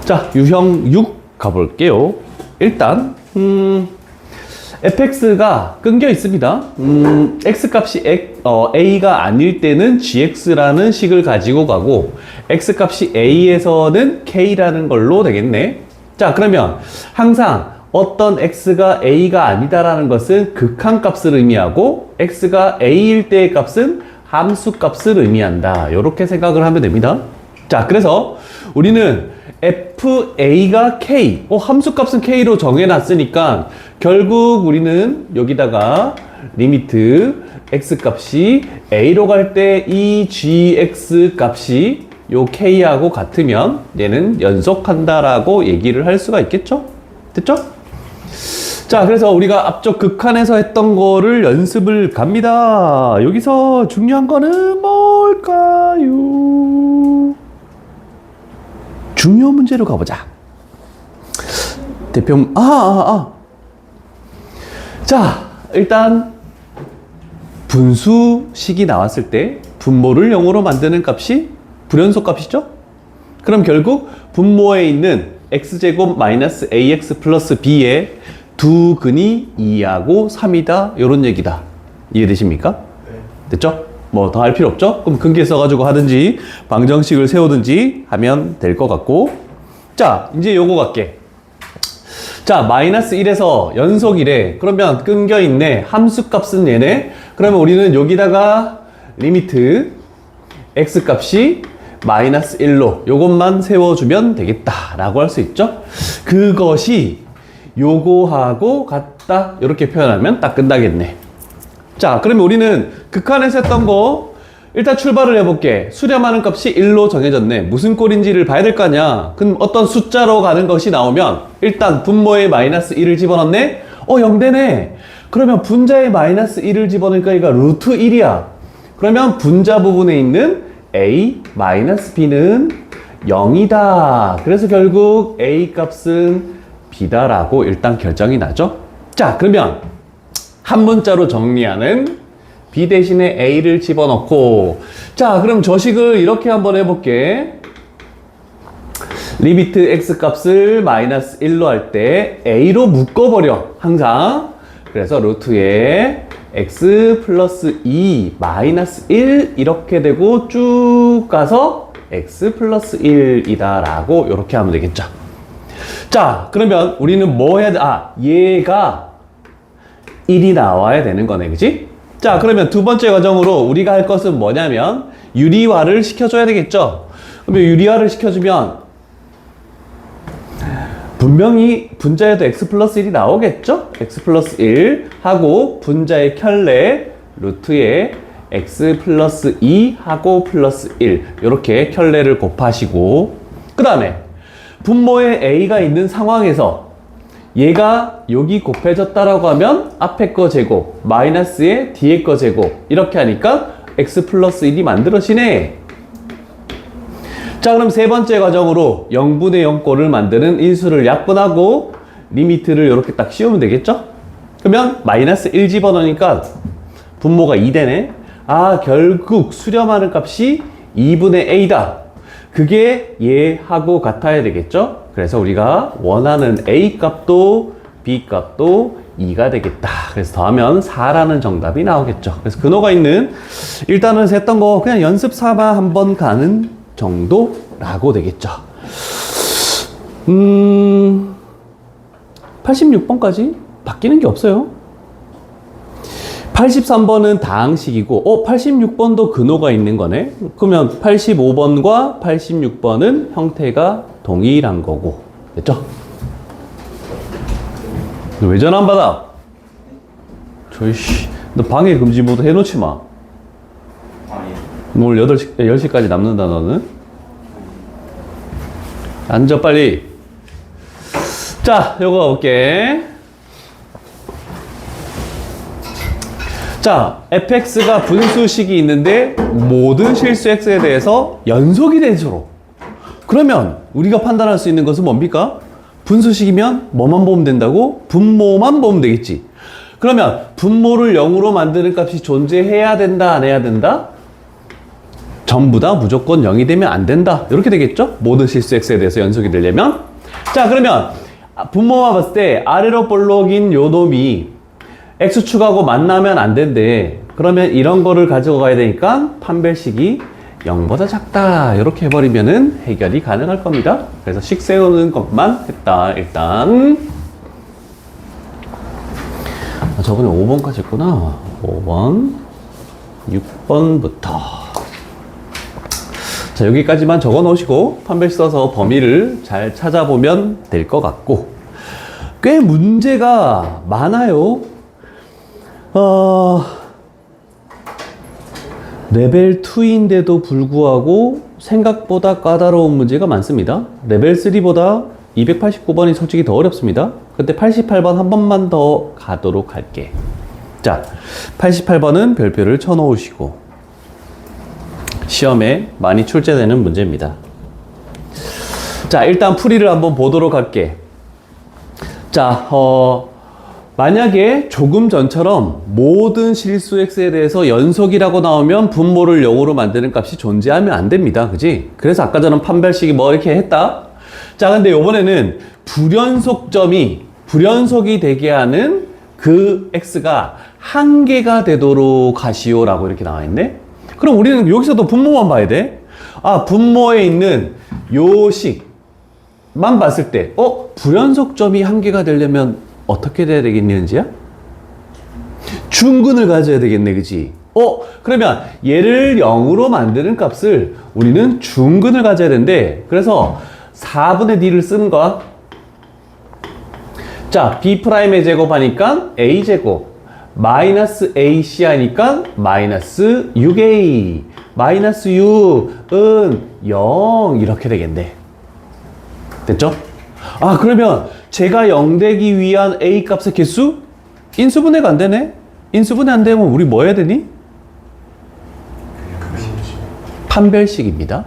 자, 유형 6 가볼게요. 일단 fx가 끊겨 있습니다. x값이 a가 아닐 때는 gx라는 식을 가지고 가고 x값이 a에서는 k라는 걸로 되겠네. 자, 그러면 항상 어떤 x가 a가 아니다라는 것은 극한값을 의미하고 x가 a일 때의 값은 함수값을 의미한다. 이렇게 생각을 하면 됩니다. 자, 그래서 우리는 fa가 k, 함수값은 k로 정해놨으니까 결국 우리는 여기다가 리미트 x값이 a로 갈 때 이 gx 값이 요 k하고 같으면 얘는 연속한다라고 얘기를 할 수가 있겠죠? 됐죠? 자, 그래서 우리가 앞쪽 극한에서 했던 거를 연습을 갑니다. 여기서 중요한 거는 뭘까요? 중요 문제로 가보자. 대표, 자, 일단 분수식이 나왔을 때 분모를 0으로 만드는 값이 불연속 값이죠? 그럼 결국 분모에 있는 x제곱 마이너스 ax 플러스 b의 두 근이 2하고 3이다. 요런 얘기다. 이해되십니까? 네. 됐죠? 뭐 더 할 필요 없죠? 그럼 근계 써가지고 하든지 방정식을 세우든지 하면 될 것 같고. 자, 이제 요거 갈게. 자, 마이너스 1에서 연속 1에 그러면 끊겨 있네. 함수 값은 얘네. 그러면 우리는 여기다가 리미트 x 값이 마이너스 1로 요것만 세워주면 되겠다 라고 할 수 있죠. 그것이 요거하고 같다 이렇게 표현하면 딱 끝나겠네. 자, 그러면 우리는 극한에서 했던 거 일단 출발을 해볼게. 수렴하는 값이 1로 정해졌네. 무슨 꼴인지를 봐야 될 거 아니야. 그럼 어떤 숫자로 가는 것이 나오면 일단 분모에 마이너스 1을 집어넣네. 0되네. 그러면 분자에 마이너스 1을 집어넣으니까 이거 루트 1이야. 그러면 분자 부분에 있는 a 마이너스 b는 0이다. 그래서 결국 a 값은 b다라고 일단 결정이 나죠. 자, 그러면 한 문자로 정리하는 b 대신에 a를 집어넣고, 자, 그럼 저식을 이렇게 한번 해볼게. 리미트 x 값을 마이너스 1로 할 때 a로 묶어버려 항상. 그래서 루트에 x 플러스 2 마이너스 1 이렇게 되고 쭉 가서 x 플러스 1이다 라고 이렇게 하면 되겠죠. 자, 그러면 우리는 뭐 해야 돼? 얘가 1이 나와야 되는 거네, 그치? 자, 그러면 두 번째 과정으로 우리가 할 것은 뭐냐면 유리화를 시켜줘야 되겠죠. 그러면 유리화를 시켜주면 분명히 분자에도 x 플러스 1이 나오겠죠? x 플러스 1 하고 분자의 켤레 루트에 x 플러스 2 하고 플러스 1 이렇게 켤레를 곱하시고, 그 다음에 분모에 a가 있는 상황에서 얘가 여기 곱해졌다라고 하면 앞에 거 제곱 마이너스에 뒤에 거 제곱 이렇게 하니까 x 플러스 1이 만들어지네. 자, 그럼 세 번째 과정으로 0분의 0꼴을 만드는 인수를 약분하고 리미트를 이렇게 딱 씌우면 되겠죠? 그러면 마이너스 1 집어넣으니까 분모가 2 되네. 결국 수렴하는 값이 2분의 a다. 그게 얘하고 같아야 되겠죠? 그래서 우리가 원하는 a 값도 b 값도 2가 되겠다. 그래서 더하면 4라는 정답이 나오겠죠. 그래서 근호가 있는 일단은 했던 거 그냥 연습 삼아 한번 가는 정도라고 되겠죠. 86번까지 바뀌는 게 없어요. 83번은 다항식이고 86번도 근호가 있는 거네. 그러면 85번과 86번은 형태가 동일한 거고. 됐죠? 너 왜 전화 안 받아? 너 방해 금지 모드 해놓지 마. 오늘 10시까지 남는다 너는. 앉아 빨리. 자, 요거 볼게. 자, fx가 분수식이 있는데 모든 실수 x에 대해서 연속이 된 수로. 그러면 우리가 판단할 수 있는 것은 뭡니까? 분수식이면 뭐만 보면 된다고? 분모만 보면 되겠지. 그러면 분모를 0으로 만드는 값이 존재해야 된다, 안 해야 된다? 전부 다 무조건 0이 되면 안 된다. 이렇게 되겠죠? 모든 실수 x에 대해서 연속이 되려면. 자, 그러면 분모만 봤을 때 아래로 볼록인 요 놈이 x축하고 만나면 안 된대. 그러면 이런 거를 가지고 가야 되니까 판별식이 0보다 작다. 이렇게 해버리면은 해결이 가능할 겁니다. 그래서 식 세우는 것만 했다. 일단. 저번에 5번까지 했구나. 5번, 6번부터. 자, 여기까지만 적어 놓으시고 판별식 써서 범위를 잘 찾아보면 될 것 같고, 꽤 문제가 많아요. 레벨 2인데도 불구하고 생각보다 까다로운 문제가 많습니다. 레벨 3보다 289번이 솔직히 더 어렵습니다. 근데 88번 한 번만 더 가도록 할게. 자, 88번은 별표를 쳐 놓으시고 시험에 많이 출제되는 문제입니다. 자, 일단 풀이를 한번 보도록 할게. 자, 만약에 조금 전처럼 모든 실수 x에 대해서 연속이라고 나오면 분모를 0으로 만드는 값이 존재하면 안 됩니다. 그지? 그래서 아까 전에 판별식이 뭐 이렇게 했다? 자, 근데 요번에는 불연속이 되게 하는 그 x가 한 개가 되도록 하시오라고 이렇게 나와 있네? 그럼 우리는 여기서도 분모만 봐야 돼. 아, 분모에 있는 요 식만 봤을 때, 불연속점이 한 개가 되려면 어떻게 돼야 되겠는지야? 중근을 가져야 되겠네, 그지? 그러면 얘를 0으로 만드는 값을 우리는 중근을 가져야 되는데, 그래서 4분의 d를 쓰는 거야. 자, b'의 제곱 하니까 a제곱, 마이너스 ac 하니까 마이너스 6a, 마이너스 6은 0 이렇게 되겠네. 됐죠? 아, 그러면 제가 0 되기 위한 a 값의 개수? 인수분해가 안 되네? 인수분해 안 되면 우리 뭐 해야 되니? 판별식입니다.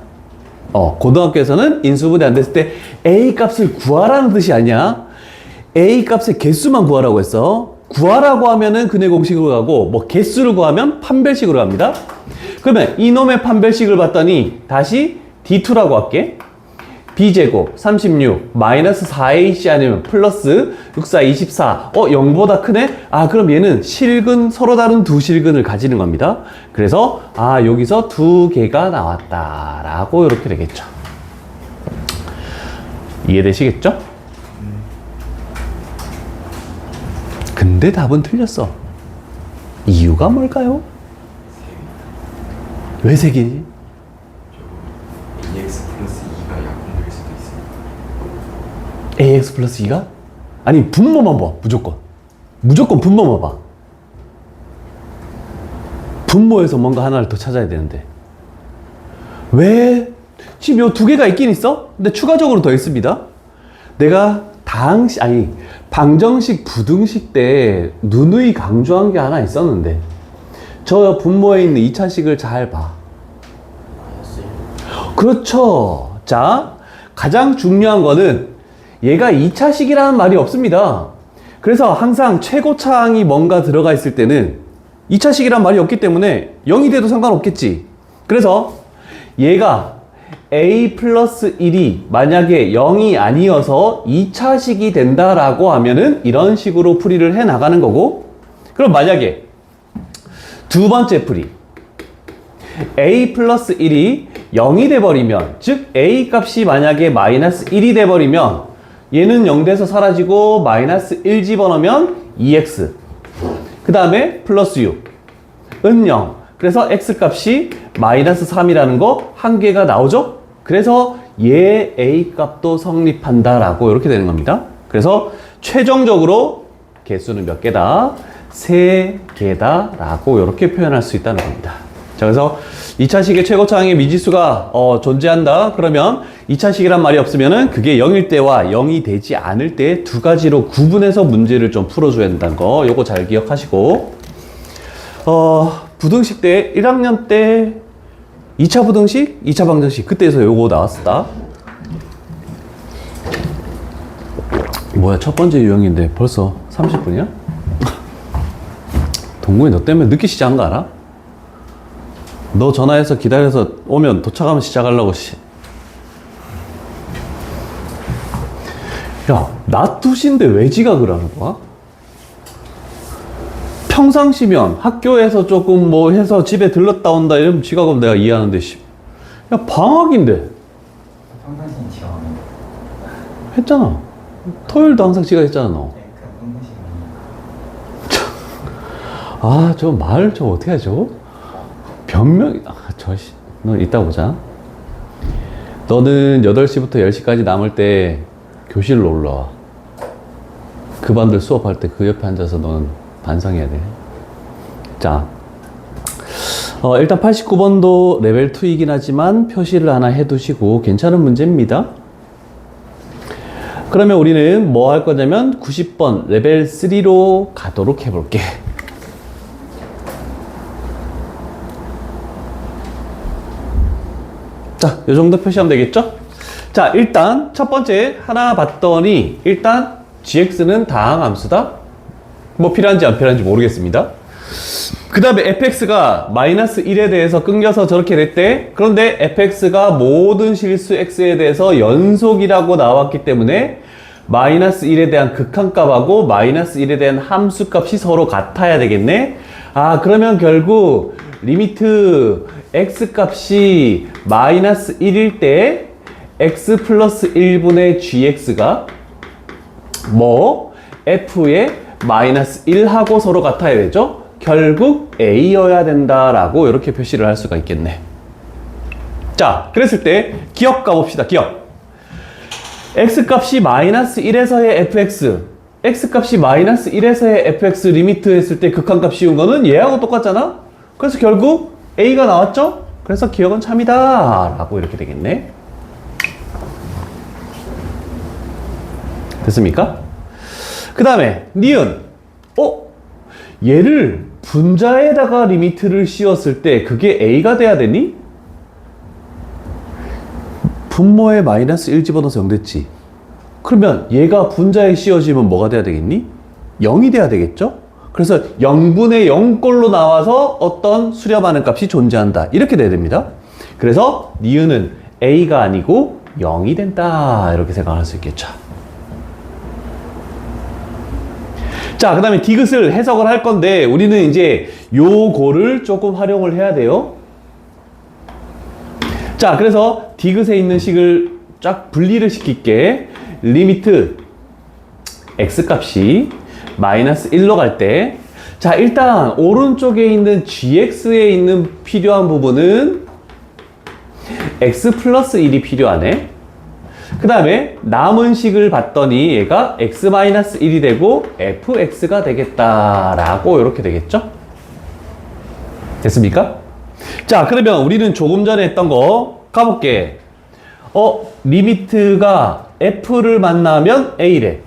고등학교에서는 인수분해 안 됐을 때 a 값을 구하라는 뜻이 아니야. a 값의 개수만 구하라고 했어. 구하라고 하면은 근해 공식으로 가고, 뭐 개수를 구하면 판별식으로 갑니다. 그러면 이놈의 판별식을 봤더니 다시 d2라고 할게. b제곱 36 마이너스 4ac 아니면 플러스 64 24 0보다 크네? 아, 그럼 얘는 실근, 서로 다른 두 실근을 가지는 겁니다. 그래서 여기서 두 개가 나왔다 라고 이렇게 되겠죠. 이해되시겠죠? 근데 답은 틀렸어. 이유가 뭘까요? 왜 세 개지? AX 플러스 2가 약분될 수도 있습니다. AX 플러스 2가? 아니, 분모만 봐. 무조건 분모만 봐. 분모에서 뭔가 하나를 더 찾아야 되는데 왜? 지금 요 두 개가 있긴 있어? 근데 추가적으로 더 있습니다. 내가 방정식, 부등식 때 누누이 강조한 게 하나 있었는데, 저 분모에 있는 2차식을 잘 봐. 그렇죠. 자, 가장 중요한 거는 얘가 2차식이라는 말이 없습니다. 그래서 항상 최고차항이 뭔가 들어가 있을 때는 2차식이란 말이 없기 때문에 0이 돼도 상관없겠지. 그래서 얘가 a 플러스 1이 만약에 0이 아니어서 2차식이 된다라고 하면은 이런 식으로 풀이를 해 나가는 거고, 그럼 만약에 두 번째 풀이 a 플러스 1이 0이 돼버리면, 즉 a 값이 만약에 마이너스 1이 돼버리면 얘는 0 돼서 사라지고 마이너스 1 집어넣으면 2x, 그 다음에 플러스 6은 0, 그래서 x 값이 마이너스 3이라는 거 한 개가 나오죠? 그래서 얘 a 값도 성립한다라고 이렇게 되는 겁니다. 그래서 최종적으로 개수는 몇 개다? 3개다 라고 이렇게 표현할 수 있다는 겁니다. 자, 그래서 2차식의 최고차항의 미지수가 존재한다. 그러면 2차식이란 말이 없으면은 그게 0일 때와 0이 되지 않을 때 두 가지로 구분해서 문제를 좀 풀어줘야 된다는 거, 요거 잘 기억하시고, 부등식 때 1학년 때 2차 부등식, 2차 방정식, 그때에서 요거 나왔었다. 뭐야, 첫 번째 유형인데 벌써 30분이야? 동구이 너 때문에 늦게 시작한 거 알아? 너 전화해서 기다려서 오면 도착하면 시작하려고, 씨. 야, 낮 2시인데 왜 지각을 하는 거야? 평상시면 학교에서 조금 뭐 해서 집에 들렀다 온다 이러면 지각하면 내가 이해하는데, 씨. 야, 방학인데. 평상시엔 지각 안 해요. 했잖아. 토요일도 항상 지각했잖아, 너. 네, 그냥 평상시엔. 아, 저 말 좀 어떻게 하죠? 변명이, 너 이따 보자. 너는 8시부터 10시까지 남을 때 교실로 올라와. 그 반들 수업할 때 그 옆에 앉아서 너는 반성해야 돼. 자, 일단 89번도 레벨 2이긴 하지만 표시를 하나 해두시고 괜찮은 문제입니다. 그러면 우리는 뭐 할 거냐면 90번 레벨 3로 가도록 해볼게. 자, 요 정도 표시하면 되겠죠? 자, 일단 첫 번째 하나 봤더니 일단 gx는 다항함수다. 뭐 필요한지 안 필요한지 모르겠습니다. 그 다음에 fx가 마이너스 1에 대해서 끊겨서 저렇게 됐대. 그런데 fx가 모든 실수 x에 대해서 연속이라고 나왔기 때문에 마이너스 1에 대한 극한값하고 마이너스 1에 대한 함수값이 서로 같아야 되겠네. 아, 그러면 결국 리미트 x값이 마이너스 1일 때 x 플러스 1분의 gx가 뭐 f의 마이너스 1하고 서로 같아야 되죠? 결국 a여야 된다라고 이렇게 표시를 할 수가 있겠네. 자, 그랬을 때 기억 가봅시다. 기억. x값이 마이너스 1에서의 fx, x값이 마이너스 1에서의 fx 리미트 했을 때 극한값 씌운 거는 얘하고 똑같잖아? 그래서 결국 a가 나왔죠? 그래서 기억은 참이다 라고 이렇게 되겠네. 됐습니까? 그 다음에 니은. 얘를 분자에다가 리미트를 씌웠을 때 그게 a가 돼야 되니? 분모에 마이너스 1 집어넣어서 0 됐지. 그러면 얘가 분자에 씌워지면 뭐가 돼야 되겠니? 0이 돼야 되겠죠? 그래서 0분의 0꼴로 나와서 어떤 수렴하는 값이 존재한다. 이렇게 돼야 됩니다. 그래서 니은은 a가 아니고 0이 된다. 이렇게 생각할 수 있겠죠. 자, 그 다음에 디귿을 해석을 할 건데 우리는 이제 요거를 조금 활용을 해야 돼요. 자, 그래서 디귿에 있는 식을 쫙 분리를 시킬게. 리미트 x값이 마이너스 1로 갈 때, 자, 일단 오른쪽에 있는 gx에 있는 필요한 부분은 x 플러스 1이 필요하네. 그 다음에 남은 식을 봤더니 얘가 x 마이너스 1이 되고 fx가 되겠다라고 이렇게 되겠죠? 됐습니까? 자, 그러면 우리는 조금 전에 했던 거 가볼게. 리미트가 f를 만나면 a래.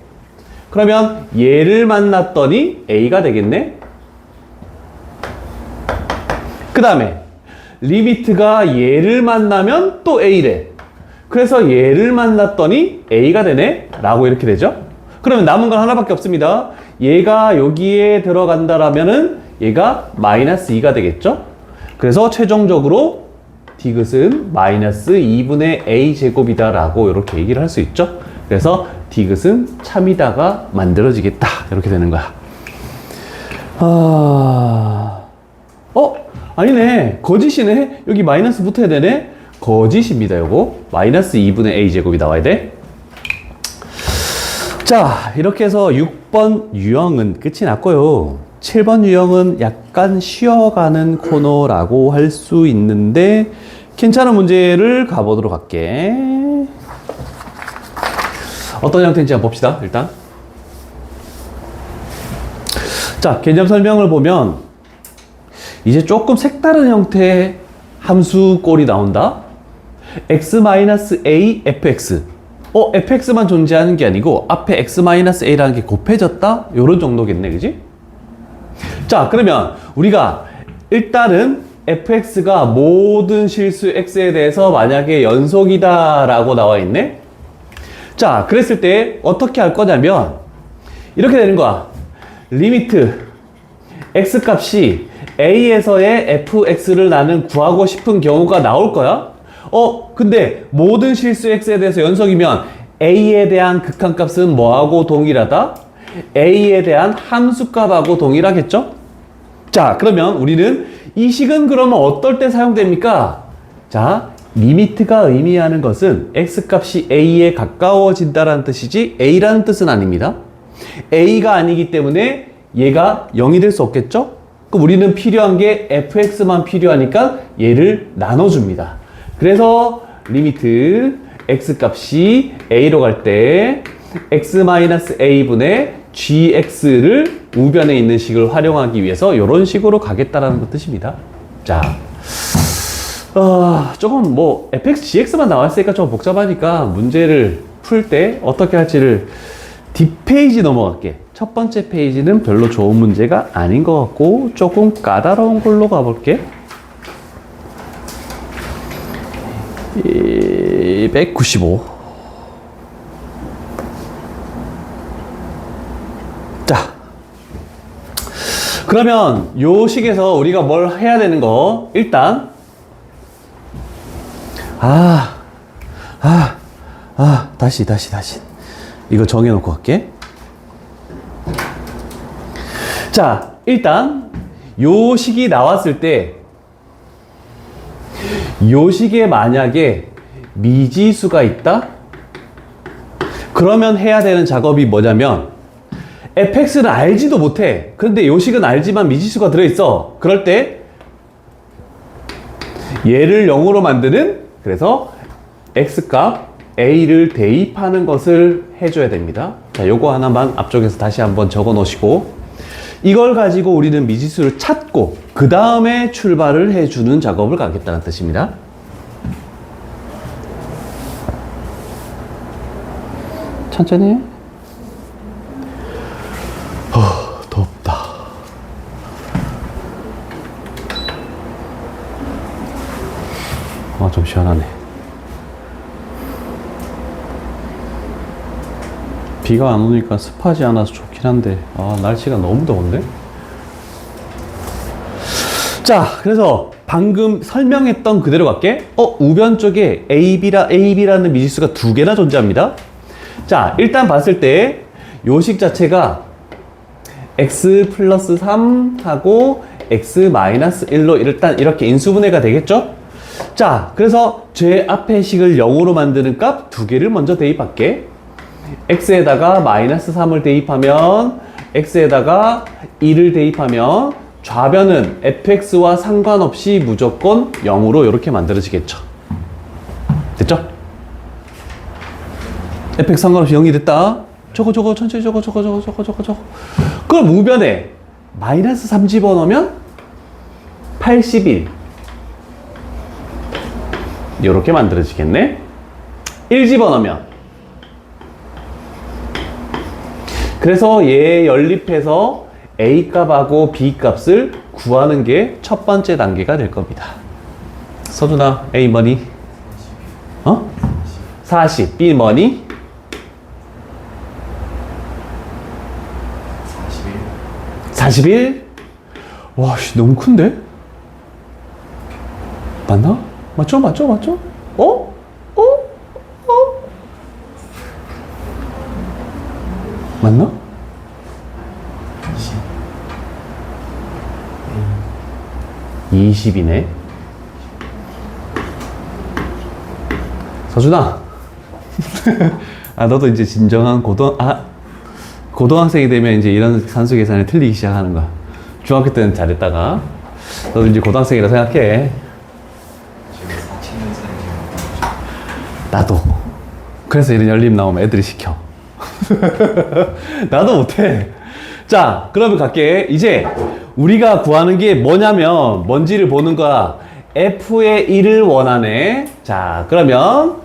그러면 얘를 만났더니 a가 되겠네. 그 다음에 리미트가 얘를 만나면 또 a래. 그래서 얘를 만났더니 a가 되네 라고 이렇게 되죠. 그러면 남은 건 하나밖에 없습니다. 얘가 여기에 들어간다라면은 얘가 마이너스 2가 되겠죠. 그래서 최종적으로 디귿은 마이너스 2분의 a 제곱이다 라고 이렇게 얘기를 할 수 있죠. 그래서 디귿은 참이다가 만들어지겠다 이렇게 되는 거야. 아니네. 거짓이네. 여기 마이너스 붙어야 되네. 거짓입니다. 요거 마이너스 2분의 a 제곱이 나와야 돼. 자, 이렇게 해서 6번 유형은 끝이 났고요. 7번 유형은 약간 쉬어가는 코너라고 할 수 있는데 괜찮은 문제를 가보도록 할게. 어떤 형태인지 한번 봅시다. 일단 자, 개념 설명을 보면 이제 조금 색다른 형태의 함수꼴이 나온다. x-a fx. fx만 존재하는 게 아니고 앞에 x-a라는 게 곱해졌다? 요런 정도겠네, 그지? 자, 그러면 우리가 일단은 fx가 모든 실수 x에 대해서 만약에 연속이다 라고 나와 있네. 자, 그랬을 때 어떻게 할 거냐면 이렇게 되는 거야. 리미트 x 값이 A에서의 fx를 나는 구하고 싶은 경우가 나올 거야. 근데 모든 실수 x에 대해서 연속이면 A에 대한 극한값은 뭐하고 동일하다? A에 대한 함수값하고 동일하겠죠? 자, 그러면 우리는 이 식은 그러면 어떨 때 사용됩니까? 자, 리미트가 의미하는 것은 x값이 A에 가까워진다라는 뜻이지 A라는 뜻은 아닙니다. A가 아니기 때문에 얘가 0이 될 수 없겠죠? 그럼 우리는 필요한 게 fx만 필요하니까 얘를 나눠줍니다. 그래서 리미트 x값이 A로 갈 때 x-a분의 gx를 우변에 있는 식을 활용하기 위해서 이런 식으로 가겠다라는 뜻입니다. 자, 조금 뭐 fx, gx만 나왔으니까 좀 복잡하니까 문제를 풀 때 어떻게 할지를 뒷페이지 넘어갈게. 첫 번째 페이지는 별로 좋은 문제가 아닌 것 같고 조금 까다로운 걸로 가볼게. 195. 자, 그러면 요 식에서 우리가 뭘 해야 되는 거 일단 다시 이거 정해놓고 갈게. 자, 일단 요 식이 나왔을 때 요 식에 만약에 미지수가 있다? 그러면 해야 되는 작업이 뭐냐면 fx를 알지도 못해. 그런데 요 식은 알지만 미지수가 들어있어. 그럴 때 얘를 0으로 만드는, 그래서 x값 a를 대입하는 것을 해줘야 됩니다. 자, 요거 하나만 앞쪽에서 다시 한번 적어 놓으시고 이걸 가지고 우리는 미지수를 찾고 그 다음에 출발을 해주는 작업을 가겠다는 뜻입니다. 천천히 해. 덥다. 좀 시원하네. 비가 안 오니까 습하지 않아서 좋긴 한데 날씨가 너무 더운데? 자, 그래서 방금 설명했던 그대로 갈게. 우변 쪽에 AB라는 미지수가 두 개나 존재합니다. 자, 일단 봤을 때 요식 자체가 x 플러스 3하고 x 마이너스 1로 일단 이렇게 인수분해가 되겠죠? 자, 그래서 제 앞에 식을 0으로 만드는 값 두 개를 먼저 대입할게. x에다가 마이너스 3을 대입하면 x에다가 2를 대입하면 좌변은 fx와 상관없이 무조건 0으로 이렇게 만들어지겠죠. 됐죠? fx 상관없이 0이 됐다. 저거 천천히 저거. 그럼 우변에 마이너스 3 집어넣으면 81 이렇게 만들어지겠네. 1 집어넣으면, 그래서 얘 연립해서 A 값하고 B 값을 구하는 게 첫 번째 단계가 될 겁니다. 서준아, A 뭐니? 40. B 뭐니? 41? 와, 씨, 너무 큰데? 맞나? 맞죠? 맞나? 20이네. 서준아. 너도 이제 진정한 고등학생이 되면 이제 이런 산수 계산이 틀리기 시작하는 거야. 중학교 때는 잘했다가 너도 이제 고등학생이라 생각해. 나도. 그래서 이런 열림 나오면 애들이 시켜. 나도 못해. 자, 그러면 갈게. 이제 우리가 구하는 게 뭐냐면 뭔지를 보는 거야. f의 1을 원하네. 자, 그러면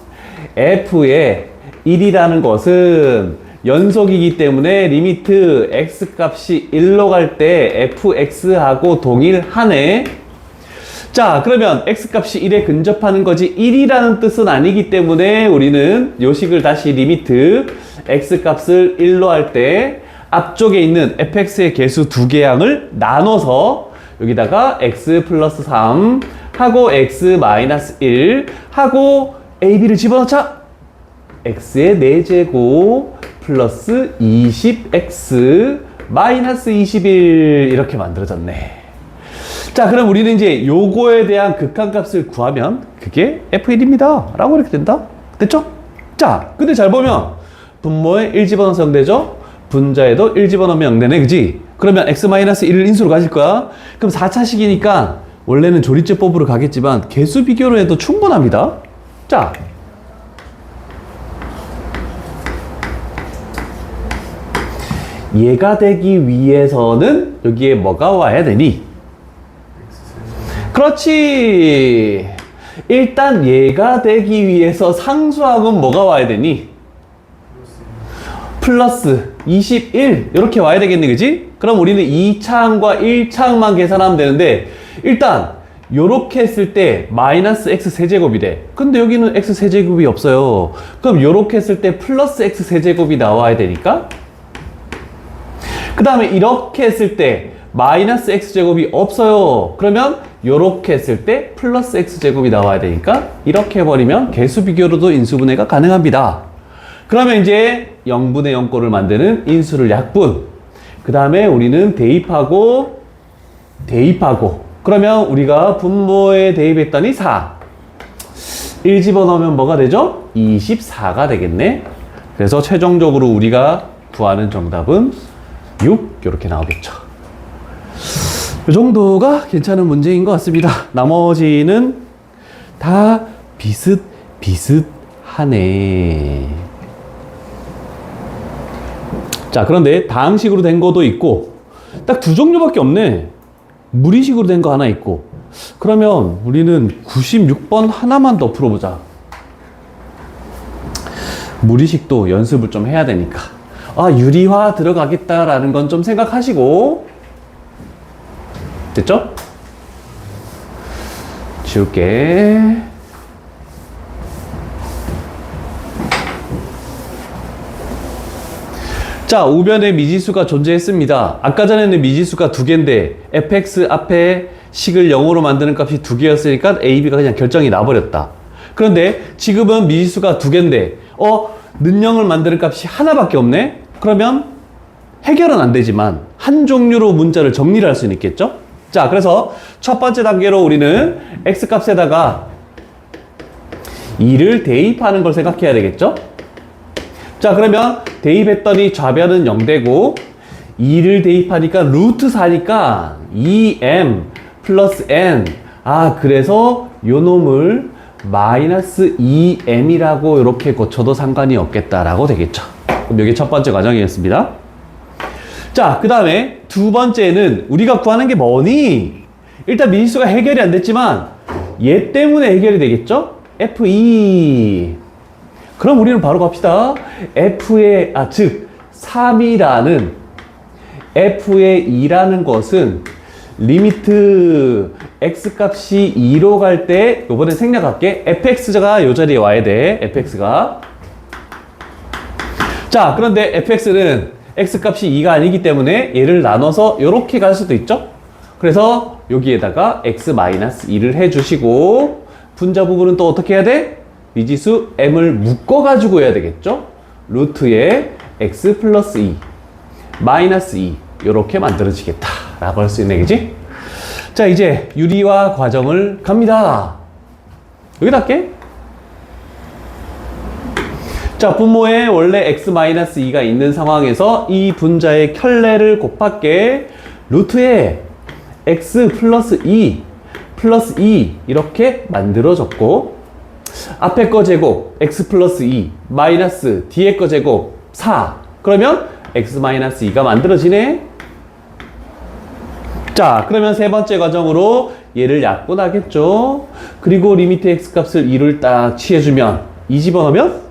f의 1이라는 것은 연속이기 때문에 리미트 x값이 1로 갈 때 fx하고 동일하네. 자, 그러면 x값이 1에 근접하는 거지 1이라는 뜻은 아니기 때문에 우리는 요 식을 다시 리미트 x값을 1로 할 때 앞쪽에 있는 fx의 개수 두 개 양을 나눠서 여기다가 x 플러스 3 하고 x 마이너스 1 하고 a, b를 집어넣자. x의 4제곱 플러스 20x 마이너스 21 이렇게 만들어졌네. 자, 그럼 우리는 이제 요거에 대한 극한값을 구하면 그게 f1입니다 라고 이렇게 된다. 됐죠? 자, 근데 잘 보면 분모에 1 집어넣어서 0되죠? 분자에도 1 집어넣으면 0되네, 그지? 그러면 x-1을 인수로 가질 거야. 그럼 4차식이니까 원래는 조리제법으로 가겠지만 개수 비교로 해도 충분합니다. 자, 얘가 되기 위해서는 여기에 뭐가 와야 되니? 그렇지. 일단 얘가 되기 위해서 상수항은 뭐가 와야 되니? 플러스 21 이렇게 와야 되겠네, 그지? 그럼 우리는 2차항과 1차항만 계산하면 되는데 일단 요렇게 했을 때 마이너스 x 세제곱이래. 근데 여기는 x 세제곱이 없어요. 그럼 요렇게 했을 때 플러스 x 세제곱이 나와야 되니까 그 다음에 이렇게 했을 때 마이너스 x제곱이 없어요. 그러면 요렇게 했을 때 플러스 x제곱이 나와야 되니까 이렇게 해버리면 개수 비교로도 인수분해가 가능합니다. 그러면 이제 0분의 0꼴을 만드는 인수를 약분. 그 다음에 우리는 대입하고 그러면 우리가 분모에 대입했더니 4. 1 집어넣으면 뭐가 되죠? 24가 되겠네. 그래서 최종적으로 우리가 구하는 정답은 6 이렇게 나오겠죠. 이 정도가 괜찮은 문제인 것 같습니다. 나머지는 다 비슷하네. 자, 그런데 다항식으로 된 것도 있고 딱 두 종류밖에 없네. 무리식으로 된 거 하나 있고. 그러면 우리는 96번 하나만 더 풀어보자. 무리식도 연습을 좀 해야 되니까. 아, 유리화 들어가겠다라는 건 좀 생각하시고. 됐죠? 지울게. 자, 우변에 미지수가 존재했습니다. 아까 전에는 미지수가 2개인데 fx 앞에 식을 0으로 만드는 값이 2개였으니까 ab가 그냥 결정이 나버렸다. 그런데 지금은 미지수가 2개인데 는영을 만드는 값이 하나밖에 없네? 그러면 해결은 안 되지만 한 종류로 문자를 정리를 할 수는 있겠죠? 자, 그래서 첫 번째 단계로 우리는 x값에다가 2를 대입하는 걸 생각해야 되겠죠? 자, 그러면 대입했더니 좌변은 0되고 2를 대입하니까 루트 4니까 2m 플러스 n. 아, 그래서 요 놈을 마이너스 2m이라고 이렇게 고쳐도 상관이 없겠다라고 되겠죠. 그럼 이게 첫 번째 과정이었습니다. 자, 그 다음에 두 번째는 우리가 구하는 게 뭐니? 일단 미지수가 해결이 안 됐지만 얘 때문에 해결이 되겠죠? f2. 그럼 우리는 바로 갑시다. f의, 즉 3이라는 f의 2라는 것은 리미트 x값이 2로 갈 때 요번에 생략할게. fx가 요 자리에 와야 돼. fx가. 자, 그런데 fx는 x값이 2가 아니기 때문에 얘를 나눠서 요렇게 갈 수도 있죠. 그래서 여기에다가 x-2를 해주시고 분자 부분은 또 어떻게 해야 돼? 미지수 m을 묶어가지고 해야 되겠죠? 루트에 x 플러스 2, 마이너스 2 이렇게 만들어지겠다 라고 할 수 있네, 그지? 자, 이제 유리화 과정을 갑니다. 여기다 할게. 자, 분모에 원래 x-2가 있는 상황에서 이 분자의 켤레를 곱할게. 루트에 x 플러스 2 플러스 2 이렇게 만들어졌고 앞에 거 제곱 x 플러스 2 마이너스 뒤에 거 제곱 4. 그러면 x-2가 만들어지네. 자, 그러면 세 번째 과정으로 얘를 약분하겠죠. 그리고 리미트 x 값을 2를 딱 취해주면 2 집어넣으면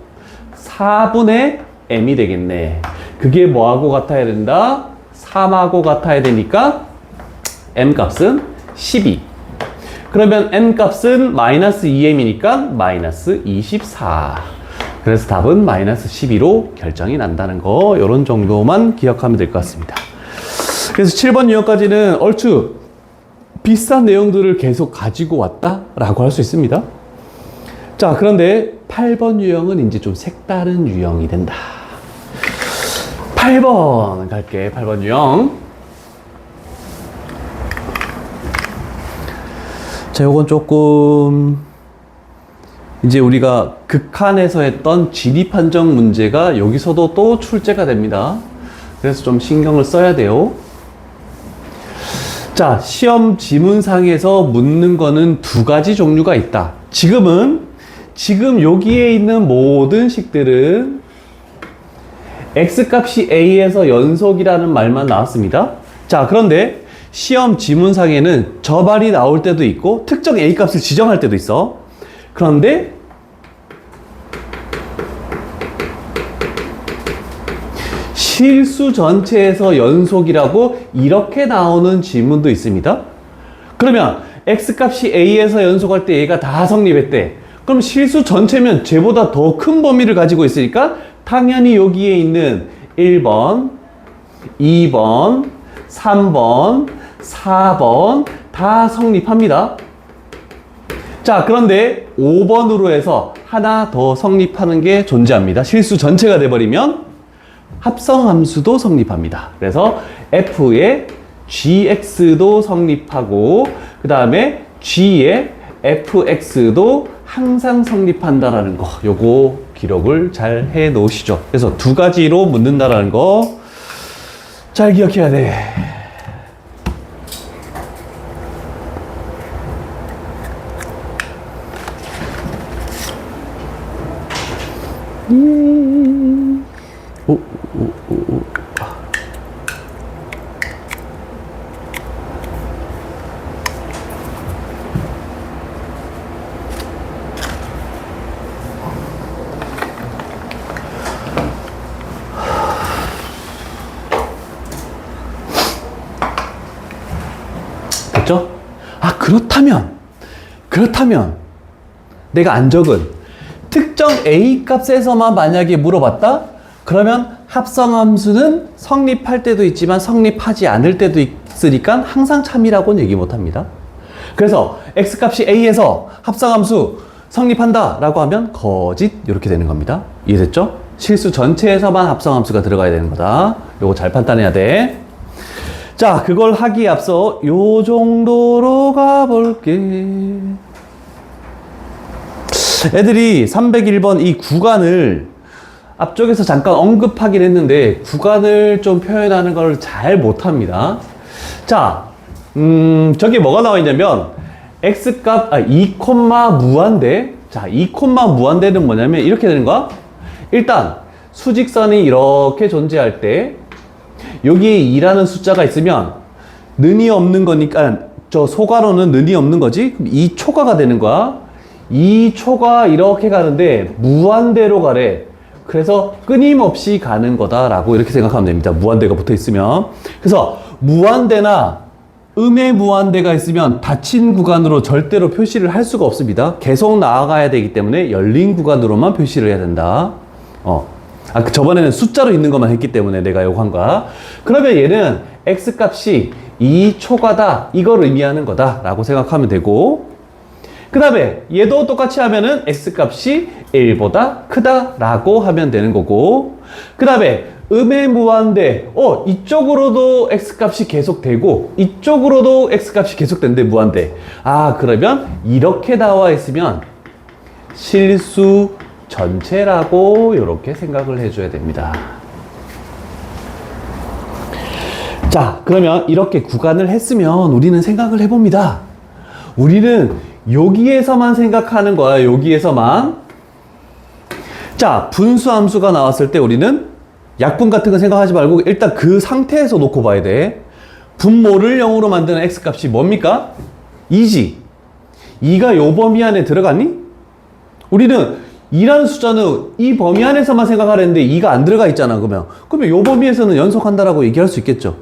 4분의 m이 되겠네. 그게 뭐하고 같아야 된다? 3하고 같아야 되니까 m 값은 12. 그러면 n 값은 마이너스 2m이니까 마이너스 24. 그래서 답은 마이너스 12로 결정이 난다는 거, 요런 정도만 기억하면 될 것 같습니다. 그래서 7번 유형까지는 얼추 비슷한 내용들을 계속 가지고 왔다라고 할 수 있습니다. 자, 그런데 8번 유형은 이제 좀 색다른 유형이 된다. 8번 갈게. 8번 유형. 자, 요건 조금 이제 우리가 극한에서 했던 지리 판정 문제가 여기서도 또 출제가 됩니다. 그래서 좀 신경을 써야 돼요. 자, 시험 지문상에서 묻는 거는 두 가지 종류가 있다. 지금 여기에 있는 모든 식들은 x값이 a에서 연속이라는 말만 나왔습니다. 자, 그런데 시험 지문상에는 저발이 나올 때도 있고 특정 a 값을 지정할 때도 있어. 그런데 실수 전체에서 연속이라고 이렇게 나오는 지문도 있습니다. 그러면 x값이 a에서 연속할 때 얘가 다 성립했대. 그럼 실수 전체면 쟤보다 더 큰 범위를 가지고 있으니까 당연히 여기에 있는 1번, 2번, 3번, 4번 다 성립합니다. 자, 그런데 5번으로 해서 하나 더 성립하는 게 존재합니다. 실수 전체가 돼버리면 합성함수도 성립합니다. 그래서 f의 gx도 성립하고 그 다음에 g의 fx도 항상 성립한다라는 거, 요거 기록을 잘 해 놓으시죠. 그래서 두 가지로 묻는다라는 거 잘 기억해야 돼. 됐죠? 아, 그렇다면 내가 안 적은 특정 A 값에서만 만약에 물어봤다? 그러면 합성함수는 성립할 때도 있지만 성립하지 않을 때도 있으니까 항상 참이라고는 얘기 못합니다. 그래서 X값이 A에서 합성함수 성립한다 라고 하면 거짓 이렇게 되는 겁니다. 이해됐죠? 실수 전체에서만 합성함수가 들어가야 되는 거다. 요거 잘 판단해야 돼. 자, 그걸 하기에 앞서 요 정도로 가볼게. 애들이 301번 이 구간을 앞쪽에서 잠깐 언급하긴 했는데 구간을 좀 표현하는 걸 잘 못합니다. 자, 저게 뭐가 나와 있냐면 x값 2, 무한대. 자, 2, 무한대는 뭐냐면 이렇게 되는 거야. 일단 수직선이 이렇게 존재할 때 여기에 2라는 숫자가 있으면 는이 없는 거니까 저 소괄호는 는이 없는 거지. 그럼 2초가가 되는 거야. 2초가 이렇게 가는데 무한대로 가래. 그래서 끊임없이 가는 거다라고 이렇게 생각하면 됩니다. 무한대가 붙어 있으면. 그래서 무한대나 음의 무한대가 있으면 닫힌 구간으로 절대로 표시를 할 수가 없습니다. 계속 나아가야 되기 때문에 열린 구간으로만 표시를 해야 된다. 저번에는 숫자로 있는 것만 했기 때문에 내가 요거 한 거야. 그러면 얘는 x값이 2초가다 이걸 의미하는 거다 라고 생각하면 되고, 그 다음에 얘도 똑같이 하면은 x값이 1보다 크다 라고 하면 되는 거고, 그 다음에 음의 무한대, 이쪽으로도 x값이 계속되고 이쪽으로도 x값이 계속된대. 무한대. 그러면 이렇게 나와 있으면 실수 전체라고 이렇게 생각을 해줘야 됩니다. 자, 그러면 이렇게 구간을 했으면 우리는 생각을 해봅니다. 우리는 여기에서만 생각하는 거야. 여기에서만. 자, 분수함수가 나왔을 때 우리는 약분 같은 거 생각하지 말고 일단 그 상태에서 놓고 봐야 돼. 분모를 0으로 만드는 x값이 뭡니까? 2지. 2가 요 범위 안에 들어갔니? 우리는 2라는 숫자는 이 범위 안에서만 생각하려는데 2가 안 들어가 있잖아. 그러면 요 범위에서는 연속한다라고 얘기할 수 있겠죠.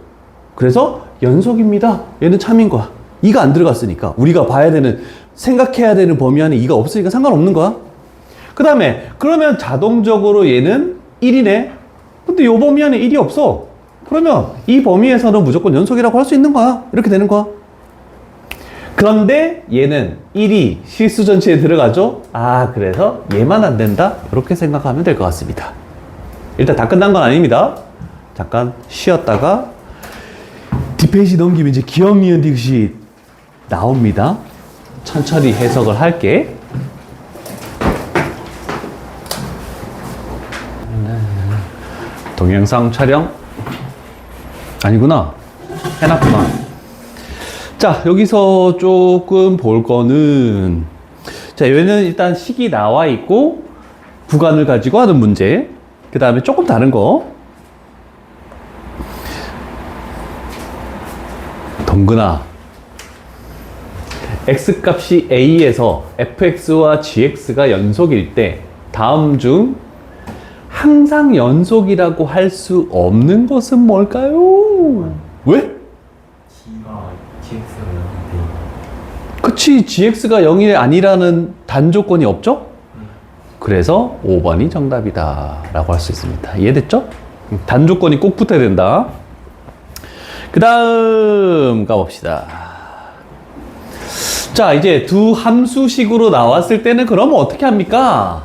그래서 연속입니다. 얘는 참인 거야. 2가 안 들어갔으니까. 우리가 봐야 되는, 생각해야 되는 범위 안에 2가 없으니까 상관없는 거야. 그 다음에 그러면 자동적으로 얘는 1이네. 근데 요 범위 안에 1이 없어. 그러면 이 범위에서는 무조건 연속이라고 할 수 있는 거야. 이렇게 되는 거야. 그런데 얘는 1이 실수 전체에 들어가죠? 아, 그래서 얘만 안 된다? 이렇게 생각하면 될 것 같습니다. 일단 다 끝난 건 아닙니다. 잠깐 쉬었다가 뒷페이지 넘기면 이제 기억, 니은, 디귿이 나옵니다. 천천히 해석을 할게. 동영상 촬영 아니구나, 해놨구나. 자, 여기서 조금 볼 거는, 자, 얘는 일단 식이 나와 있고 구간을 가지고 하는 문제. 그 다음에 조금 다른 거, 동근아, x값이 a에서 fx와 gx가 연속일 때 다음 중 항상 연속이라고 할 수 없는 것은 뭘까요? 왜? T가 GX가 0인데 그치, gx가 0이 아니라는 단조건이 없죠? 그래서 5번이 정답이다 라고 할 수 있습니다. 이해됐죠? 단조건이 꼭 붙어야 된다. 그 다음 가봅시다. 자, 이제 두 함수식으로 나왔을 때는 그러면 어떻게 합니까?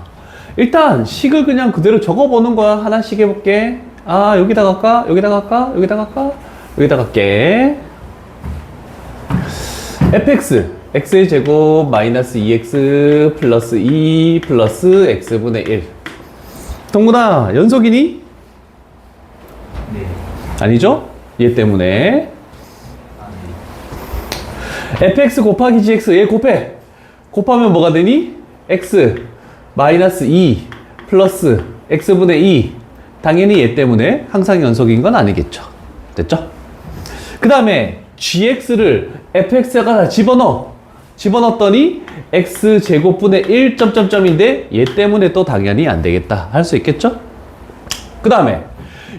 일단 식을 그냥 그대로 적어보는 거야. 하나씩 해볼게. 아, 여기다 갈까? 여기다 갈까? 여기다 갈까? 여기다 갈게. fx, x의 제곱 마이너스 2x 플러스 2 플러스 x분의 1. 동근아, 연속이니? 네. 아니죠? 얘 때문에. 아, 네. fx 곱하기 gx, 얘 곱해. 곱하면 뭐가 되니? x 마이너스 2 플러스 x분의 2. 당연히 얘 때문에 항상 연속인 건 아니겠죠. 됐죠? 그 다음에 gx를 fx에다 다 집어넣었더니 x제곱분의 1 점점점인데 얘 때문에 또 당연히 안 되겠다 할 수 있겠죠? 그 다음에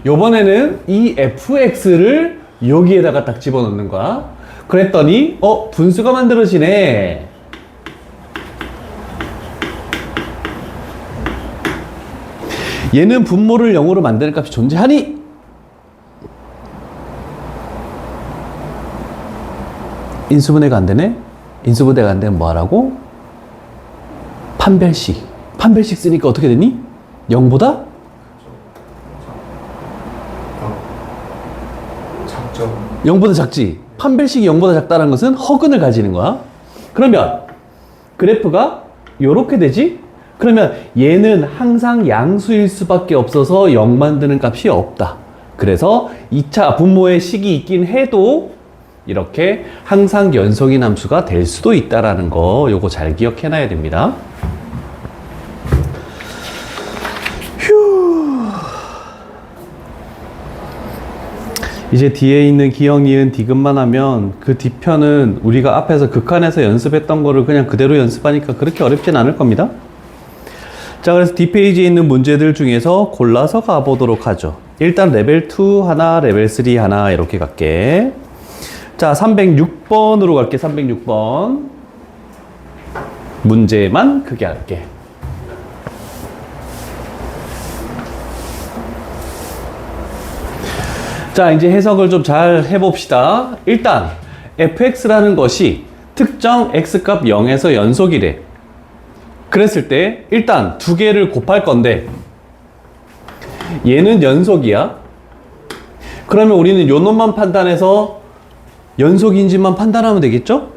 요번에는 이 fx를 여기에다가 딱 집어넣는 거야. 그랬더니 분수가 만들어지네. 얘는 분모를 0으로 만드는 값이 존재하니? 인수분해가 안 되네? 인수분해가 안 되면 뭐 하라고? 판별식. 판별식 쓰니까 어떻게 되니? 0보다? 작죠. 0보다 작지? 판별식이 0보다 작다는 것은 허근을 가지는 거야. 그러면 그래프가 요렇게 되지? 그러면 얘는 항상 양수일 수밖에 없어서 0 만드는 값이 없다. 그래서 2차 분모의 식이 있긴 해도 이렇게 항상 연속인 함수가 될 수도 있다라는 거, 요거 잘 기억해 놔야 됩니다. 휴. 이제 뒤에 있는 기억, 니은, 디귿만 하면 그 뒤편은 우리가 앞에서 극한에서 연습했던 거를 그냥 그대로 연습하니까 그렇게 어렵진 않을 겁니다. 자, 그래서 뒷페이지에 있는 문제들 중에서 골라서 가보도록 하죠. 일단 레벨 2 하나, 레벨 3 하나 이렇게 갈게. 자, 306번으로 갈게. 306번 문제만 크게 할게. 자, 이제 해석을 좀 잘 해봅시다. 일단 fx라는 것이 특정 x값 0에서 연속이래. 그랬을 때 일단 두 개를 곱할 건데 얘는 연속이야. 그러면 우리는 요 놈만 판단해서 연속인지만 판단하면 되겠죠?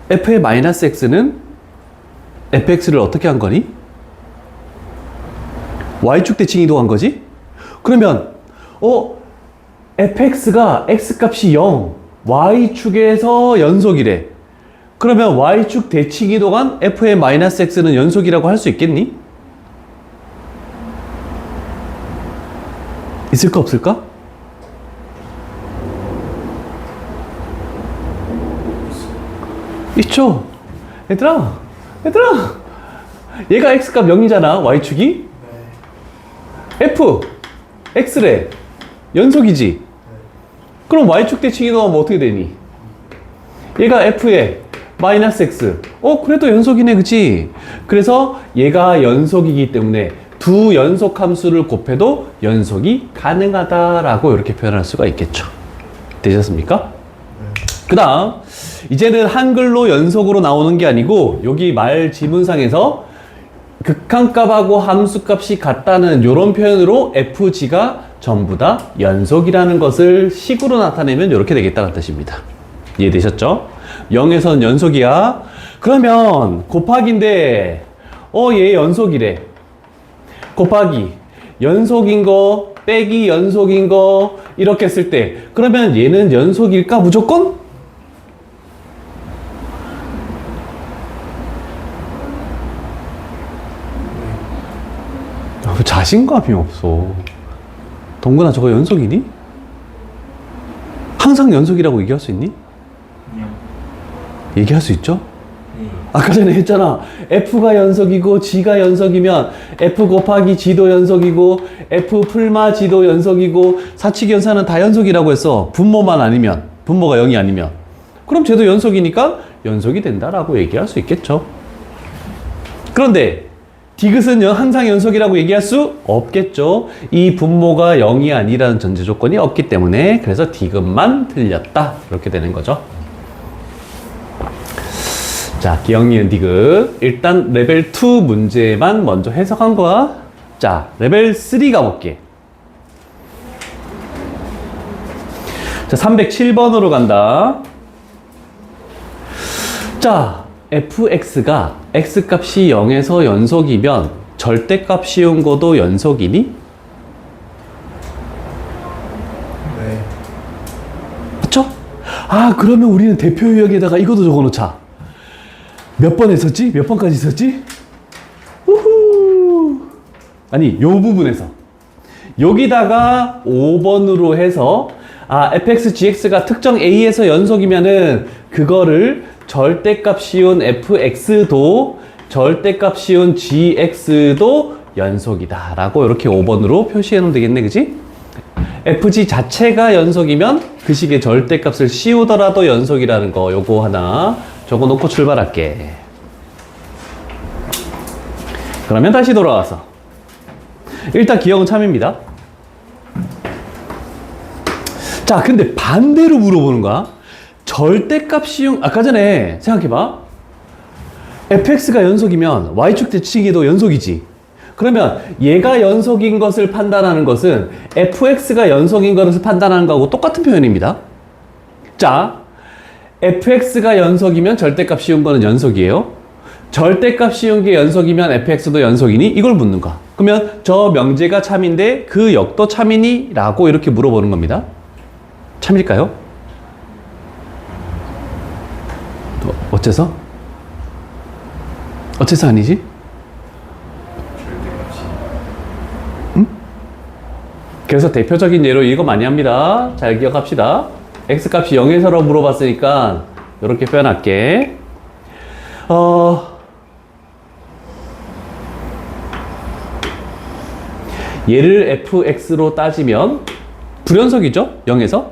f의 마이너스 x는 fx를 어떻게 한 거니? y축 대칭 이동한 거지? 그러면 fx가 x값이 0, y축에서 연속이래. 그러면 y축 대칭 이동한 f의 마이너스 x는 연속이라고 할 수 있겠니? 있을까 없을까? 있죠. 얘들아 얘가 x값 0이잖아. y축이 f x래. 연속이지. 그럼 y축 대칭 이동하면 어떻게 되니? 얘가 f에 마이너스 x. 그래도 연속이네, 그치? 그래서 얘가 연속이기 때문에 두 연속 함수를 곱해도 연속이 가능하다라고 이렇게 표현할 수가 있겠죠. 되셨습니까? 네. 그 다음 이제는 한글로 연속으로 나오는 게 아니고 여기 말 지문상에서 극한값하고 함수값이 같다는 이런 표현으로 fg가 전부 다 연속이라는 것을 식으로 나타내면 이렇게 되겠다는 뜻입니다. 이해되셨죠? 0에서는 연속이야. 그러면 곱하기인데 얘 연속이래. 곱하기 연속인 거 빼기 연속인 거 이렇게 했을 때 그러면 얘는 연속일까 무조건? 자신감이 없어. 동근아 저거 연속이니? 항상 연속이라고 얘기할 수 있니? 아니요. 얘기할 수 있죠? 네. 아까 전에 했잖아. F가 연속이고 G가 연속이면 F 곱하기 G도 연속이고 F 풀마 G도 연속이고 사칙연산은 다 연속이라고 했어. 분모만 아니면, 분모가 0이 아니면. 그럼 쟤도 연속이니까 연속이 된다라고 얘기할 수 있겠죠. 그런데 디귿은 항상 연속이라고 얘기할 수 없겠죠. 이 분모가 0이 아니라는 전제 조건이 없기 때문에 그래서 디귿만 틀렸다. 이렇게 되는 거죠. 자, 기억, 니은, 디귿. 일단 레벨 2 문제만 먼저 해석한 거야. 자, 레벨 3 가볼게. 자, 307번으로 간다. 자, fx가 x값이 0에서 연속이면 절대값 씌운 거도 연속이니? 네. 맞죠? 아, 그러면 우리는 대표 유형에다가 이것도 적어놓자. 몇 번 했었지? 몇 번까지 있었지? 우후. 아니, 요 부분에서. 여기다가 5번으로 해서, fx, gx가 특정 a에서 연속이면은, 그거를 절대값 씌운 fx도, 절대값 씌운 gx도 연속이다. 라고 이렇게 5번으로 표시해 놓으면 되겠네, 그지? fg 자체가 연속이면 그 식의 절대값을 씌우더라도 연속이라는 거, 요거 하나 적어 놓고 출발할게. 그러면 다시 돌아와서 일단 기억은 참입니다. 자, 근데 반대로 물어보는 거야. 절대값 씌용, 아까 전에 생각해봐. fx가 연속이면 y축 대칭에도 연속이지. 그러면 얘가 연속인 것을 판단하는 것은 fx가 연속인 것을 판단하는 거하고 똑같은 표현입니다. 자, fx가 연속이면 절대값 씌운 거는 연속이에요. 절대값 씌운 게 연속이면 fx도 연속이니? 이걸 묻는 거야. 그러면 저 명제가 참인데 그 역도 참이니? 라고 이렇게 물어보는 겁니다. 참일까요? 어째서? 어째서 아니지? 절대값이. 응? 그래서 대표적인 예로 이거 많이 합니다. 잘 기억합시다. x값이 0에서로 물어봤으니까 이렇게 표현할게. 얘를 fx로 따지면 불연속이죠? 0에서.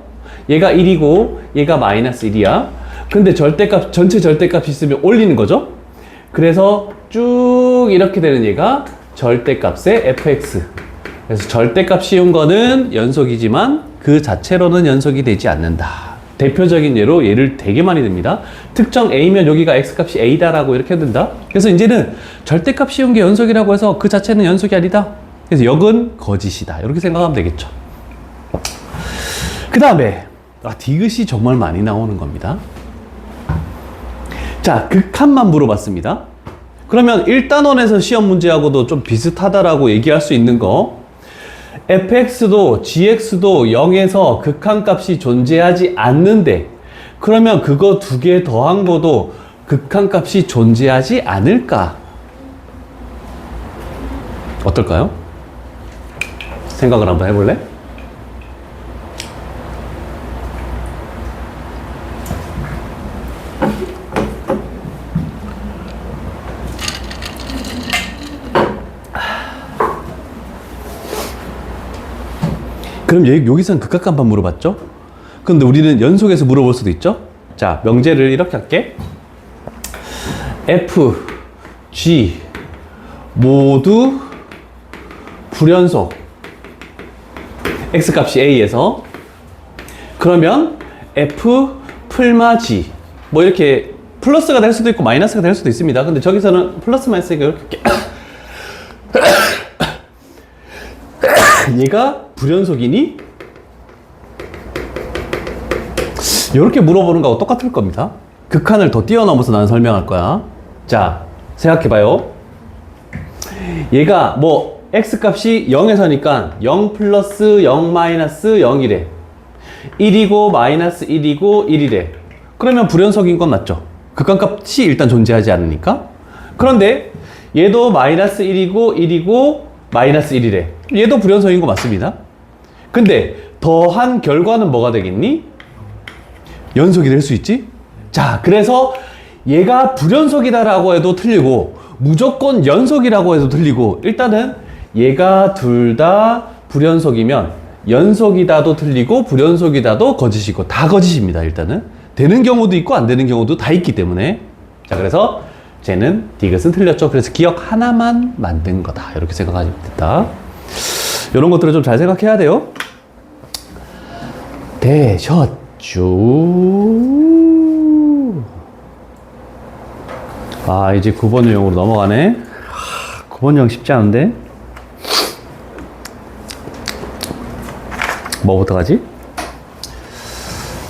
얘가 1이고 얘가 마이너스 1이야. 근데 절대값, 전체 절대값이 있으면 올리는 거죠? 그래서 쭉 이렇게 되는 얘가 절대값의 fx. 그래서 절대값 씌운 거는 연속이지만 그 자체로는 연속이 되지 않는다. 대표적인 예로 얘를 되게 많이 듭니다. 특정 a면 여기가 x값이 a다라고 이렇게 된다. 그래서 이제는 절대값 씌운 게 연속이라고 해서 그 자체는 연속이 아니다. 그래서 역은 거짓이다. 이렇게 생각하면 되겠죠. 그 다음에 디귿이 정말 많이 나오는 겁니다. 자, 극한만 물어봤습니다. 그러면 1단원에서 시험 문제하고도 좀 비슷하다라고 얘기할 수 있는 거, fx도 gx도 0에서 극한값이 존재하지 않는데, 그러면 그거 두 개 더한 거도 극한값이 존재하지 않을까? 어떨까요? 생각을 한번 해볼래? 그럼 여기서는 극한값만 물어봤죠? 근데 우리는 연속해서 물어볼 수도 있죠? 자, 명제를 이렇게 할게. F, G 모두 불연속. X값이 A에서. 그러면 F 풀마 G. 뭐 이렇게 플러스가 될 수도 있고 마이너스가 될 수도 있습니다. 근데 저기서는 플러스만 했으니까 이렇게 얘가 불연속이니? 이렇게 물어보는 거하고 똑같을 겁니다. 극한을 더 뛰어넘어서 나는 설명할 거야. 자, 생각해봐요. 얘가 뭐 x값이 0에서니까 0 플러스 0 마이너스 0이래. 1이고 마이너스 1이고 1이래. 그러면 불연속인 건 맞죠? 극한값이 일단 존재하지 않으니까. 그런데 얘도 마이너스 1이고 1이고 마이너스 1이래. 얘도 불연속인 거 맞습니다. 근데 더한 결과는 뭐가 되겠니? 연속이 될 수 있지? 자, 그래서 얘가 불연속이다라고 해도 틀리고 무조건 연속이라고 해도 틀리고 일단은 얘가 둘 다 불연속이면 연속이다도 틀리고 불연속이다도 거짓이고 다 거짓입니다. 일단은 되는 경우도 있고 안 되는 경우도 다 있기 때문에 자, 그래서 쟤는 디귿은 틀렸죠. 그래서 기억 하나만 만든 거다. 이렇게 생각하시면 된다. 이런 것들을 좀 잘 생각해야 돼요. 되셨죠? 아, 이제 9번 유형으로 넘어가네. 9번 유형 쉽지 않은데? 뭐부터 가지?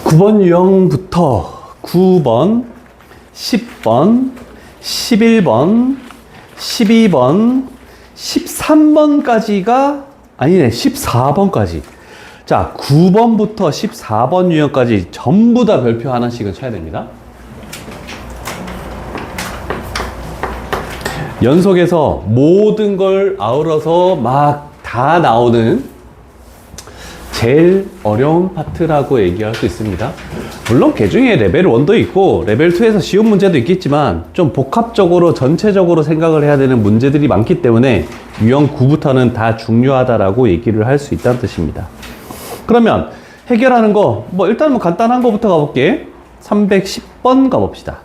9번 유형부터 9번, 10번, 11번, 12번, 13번까지가 아니네, 14번까지. 자, 9번부터 14번 유형까지 전부 다 별표 하나씩은 쳐야 됩니다. 연속해서 모든 걸 아우러서 막 다 나오는 제일 어려운 파트라고 얘기할 수 있습니다. 물론 그 중에 레벨 1도 있고 레벨 2에서 쉬운 문제도 있겠지만 좀 복합적으로 전체적으로 생각을 해야 되는 문제들이 많기 때문에 유형 9부터는 다 중요하다라고 얘기를 할 수 있다는 뜻입니다. 그러면 해결하는 거 뭐 일단 뭐 간단한 거부터 가볼게. 310번 가봅시다.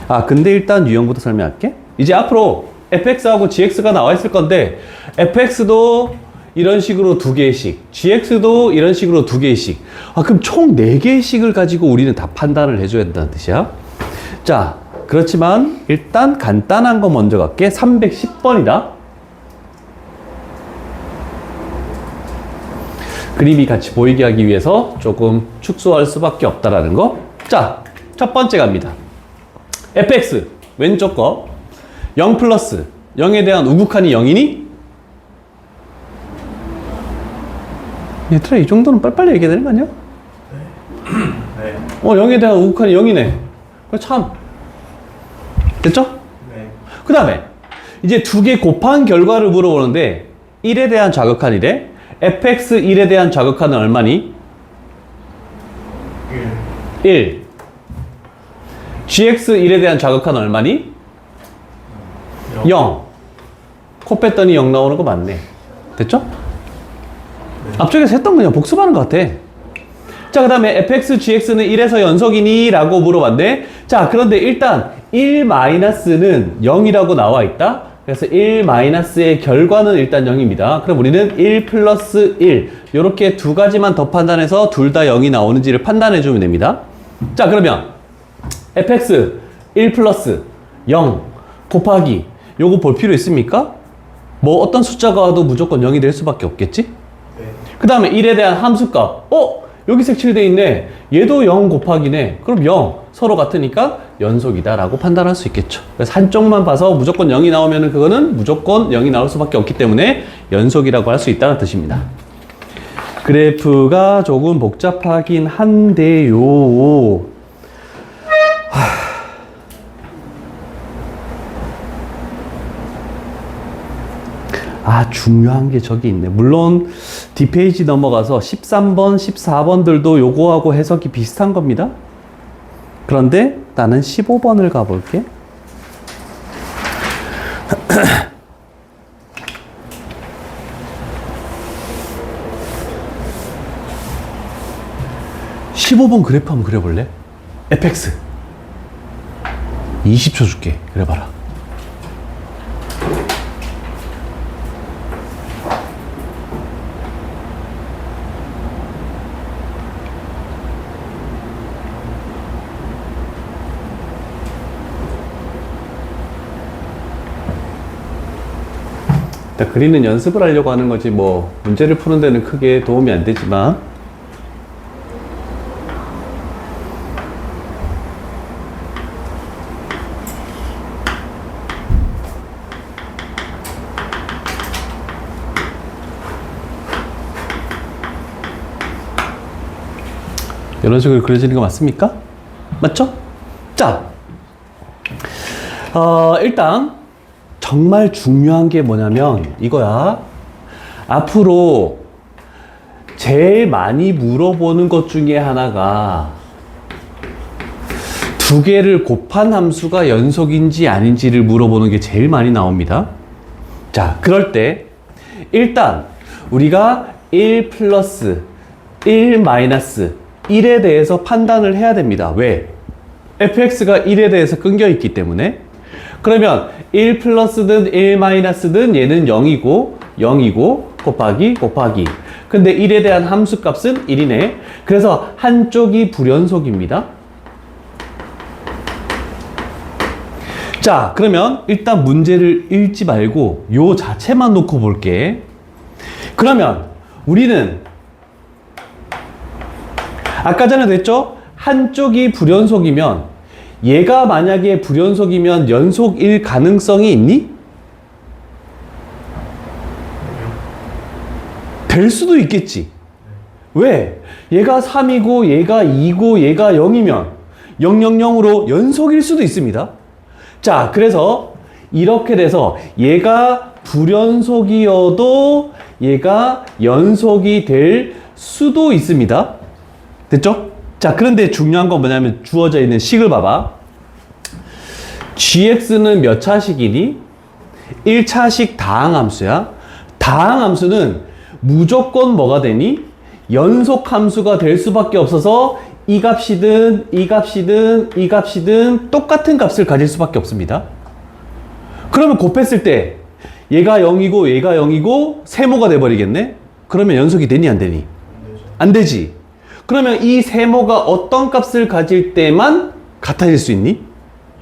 아, 근데 일단 유형부터 설명할게. 이제 앞으로 fx하고 gx가 나와 있을 건데 fx도 이런 식으로 2개씩, gx도 이런 식으로 2개씩. 아, 그럼 총 4개씩을 가지고 우리는 다 판단을 해줘야 된다는 뜻이야. 자, 그렇지만 일단 간단한 거 먼저 갈게. 310번이다. 그림이 같이 보이게 하기 위해서 조금 축소할 수밖에 없다라는 거. 자, 첫 번째 갑니다. fx, 왼쪽 거. 0 플러스 0에 대한 우극한이 0이니? 얘들아, 이 정도는 빨리빨리 얘기해야 되는 거 아니야? 네. 0에 대한 우극한이 0이네. 그래, 참. 됐죠? 네. 그 다음에 이제 2개 곱한 결과를 물어보는데 1에 대한 좌극한이래. fx 1에 대한 좌극한은 얼마니? 1. gx 1에 대한 좌극한은 얼마니? 0. 코 뺐더니 0 나오는 거 맞네. 됐죠? 네. 앞쪽에서 했던 거 그냥 복습하는 것 같아. 자, 그 다음에 fx, gx는 1에서 연속이니? 라고 물어봤네. 자, 그런데 일단 1-는 0이라고 나와 있다. 그래서 1-의 결과는 일단 0입니다. 그럼 우리는 1 플러스 1 이렇게 두 가지만 더 판단해서 둘 다 0이 나오는지를 판단해 주면 됩니다. 자, 그러면 fx 1 플러스 0 곱하기 요거 볼 필요 있습니까? 뭐 어떤 숫자가 와도 무조건 0이 될 수밖에 없겠지? 네. 그 다음에 1에 대한 함수값. 여기 색칠돼 있네. 얘도 0 곱하기네. 그럼 0 서로 같으니까 연속이다 라고 판단할 수 있겠죠. 그래서 한쪽만 봐서 무조건 0이 나오면 그거는 무조건 0이 나올 수밖에 없기 때문에 연속이라고 할 수 있다는 뜻입니다. 그래프가 조금 복잡하긴 한데요. 중요한 게 저기 있네. 물론 뒷페이지 넘어가서 13번, 14번들도 요거하고 해석이 비슷한 겁니다. 그런데 나는 15번을 가볼게. (15번) 그래프 한번 그려볼래? fx 20초 줄게. 그려봐라. 일단 그리는 연습을 하려고 하는 거지 뭐 문제를 푸는 데는 크게 도움이 안 되지만 이런 식으로 그려지는 거 맞습니까? 맞죠? 자, 일단 정말 중요한 게 뭐냐면 이거야. 앞으로 제일 많이 물어보는 것 중에 하나가 두 개를 곱한 함수가 연속인지 아닌지를 물어보는 게 제일 많이 나옵니다. 자, 그럴 때 일단 우리가 1 플러스 1 마이너스 1에 대해서 판단을 해야 됩니다. 왜? fx가 1에 대해서 끊겨 있기 때문에. 그러면 1 플러스든 1 마이너스든 얘는 0이고 곱하기. 근데 1에 대한 함수 값은 1이네. 그래서 한쪽이 불연속입니다. 자, 그러면 일단 문제를 읽지 말고 요 자체만 놓고 볼게. 그러면 우리는 아까 전에도 했죠? 한쪽이 불연속이면 얘가 만약에 불연속이면 연속일 가능성이 있니? 될 수도 있겠지. 왜? 얘가 3이고 얘가 2고 얘가 0이면 000으로 연속일 수도 있습니다. 자, 그래서 이렇게 돼서 얘가 불연속이어도 얘가 연속이 될 수도 있습니다. 됐죠? 자, 그런데 중요한 건 뭐냐면 주어져 있는 식을 봐봐. gx는 몇 차식이니? 1차식 다항함수야. 다항함수는 무조건 뭐가 되니? 연속함수가 될 수밖에 없어서 이 값이든 똑같은 값을 가질 수밖에 없습니다. 그러면 곱했을 때 얘가 0이고 세모가 돼버리겠네? 그러면 연속이 되니 안 되니? 안 되지. 그러면 이 세모가 어떤 값을 가질 때만 같아질 수 있니?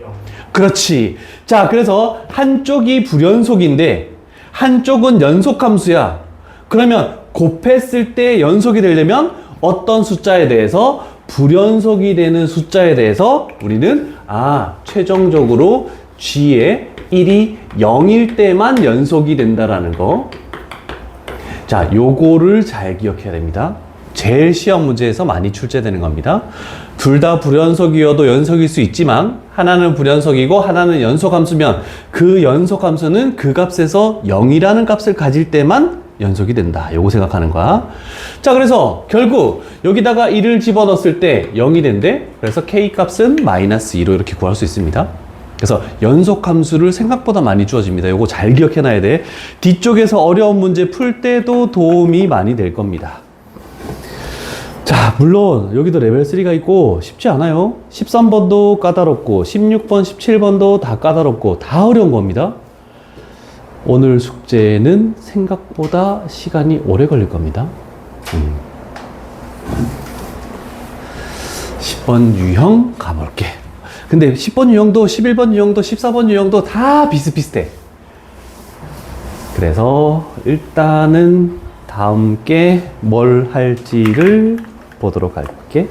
0. 그렇지. 자, 그래서 한쪽이 불연속인데 한쪽은 연속함수야. 그러면 곱했을 때 연속이 되려면 어떤 숫자에 대해서 불연속이 되는 숫자에 대해서 우리는 최종적으로 g의 1이 0일 때만 연속이 된다라는 거. 자, 요거를 잘 기억해야 됩니다. 제일 시험 문제에서 많이 출제되는 겁니다. 둘 다 불연속이어도 연속일 수 있지만 하나는 불연속이고 하나는 연속함수면 그 연속함수는 그 값에서 0이라는 값을 가질 때만 연속이 된다. 요거 생각하는 거야. 자, 그래서 결국 여기다가 1을 집어넣었을 때 0이 된대. 그래서 k 값은 마이너스 2로 이렇게 구할 수 있습니다. 그래서 연속함수를 생각보다 많이 주어집니다. 요거 잘 기억해놔야 돼. 뒤쪽에서 어려운 문제 풀 때도 도움이 많이 될 겁니다. 자, 물론 여기도 레벨 3가 있고 쉽지 않아요. 13번도 까다롭고 16번, 17번도 다 까다롭고 다 어려운 겁니다. 오늘 숙제는 생각보다 시간이 오래 걸릴 겁니다. 10번 유형 가볼게. 근데 10번 유형도 11번 유형도 14번 유형도 다 비슷비슷해. 그래서 일단은 다음 게 뭘 할지를 보도록 할게.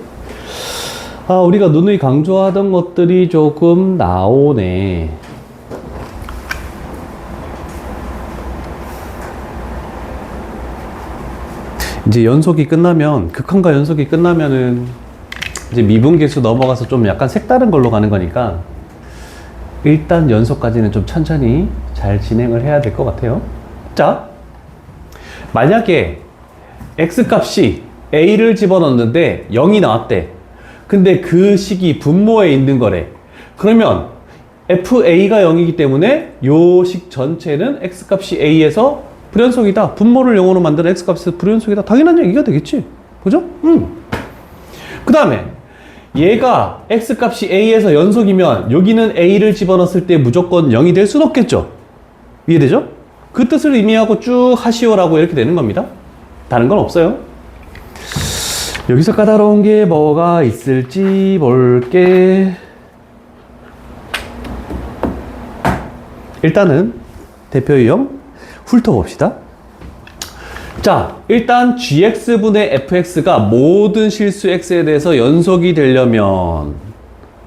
우리가 누누이 강조하던 것들이 조금 나오네. 이제 연속이 끝나면, 극한과 연속이 끝나면은 이제 미분계수 넘어가서 좀 약간 색다른 걸로 가는 거니까 일단 연속까지는 좀 천천히 잘 진행을 해야 될 것 같아요. 자, 만약에 x값이 a를 집어넣는데 0이 나왔대. 근데 그 식이 분모에 있는 거래. 그러면 fa가 0이기 때문에 요 식 전체는 x값이 a에서 불연속이다. 분모를 0으로 만드는 x값에서 불연속이다. 당연한 얘기가 되겠지. 그죠? 그 다음에 얘가 x값이 a에서 연속이면 여기는 a를 집어넣었을 때 무조건 0이 될 수는 없겠죠. 이해되죠? 그 뜻을 의미하고 쭉 하시오라고 이렇게 되는 겁니다. 다른 건 없어요. 여기서 까다로운 게 뭐가 있을지 볼게. 일단은 대표 유형 훑어봅시다. 자, 일단 gx분의 fx가 모든 실수 x에 대해서 연속이 되려면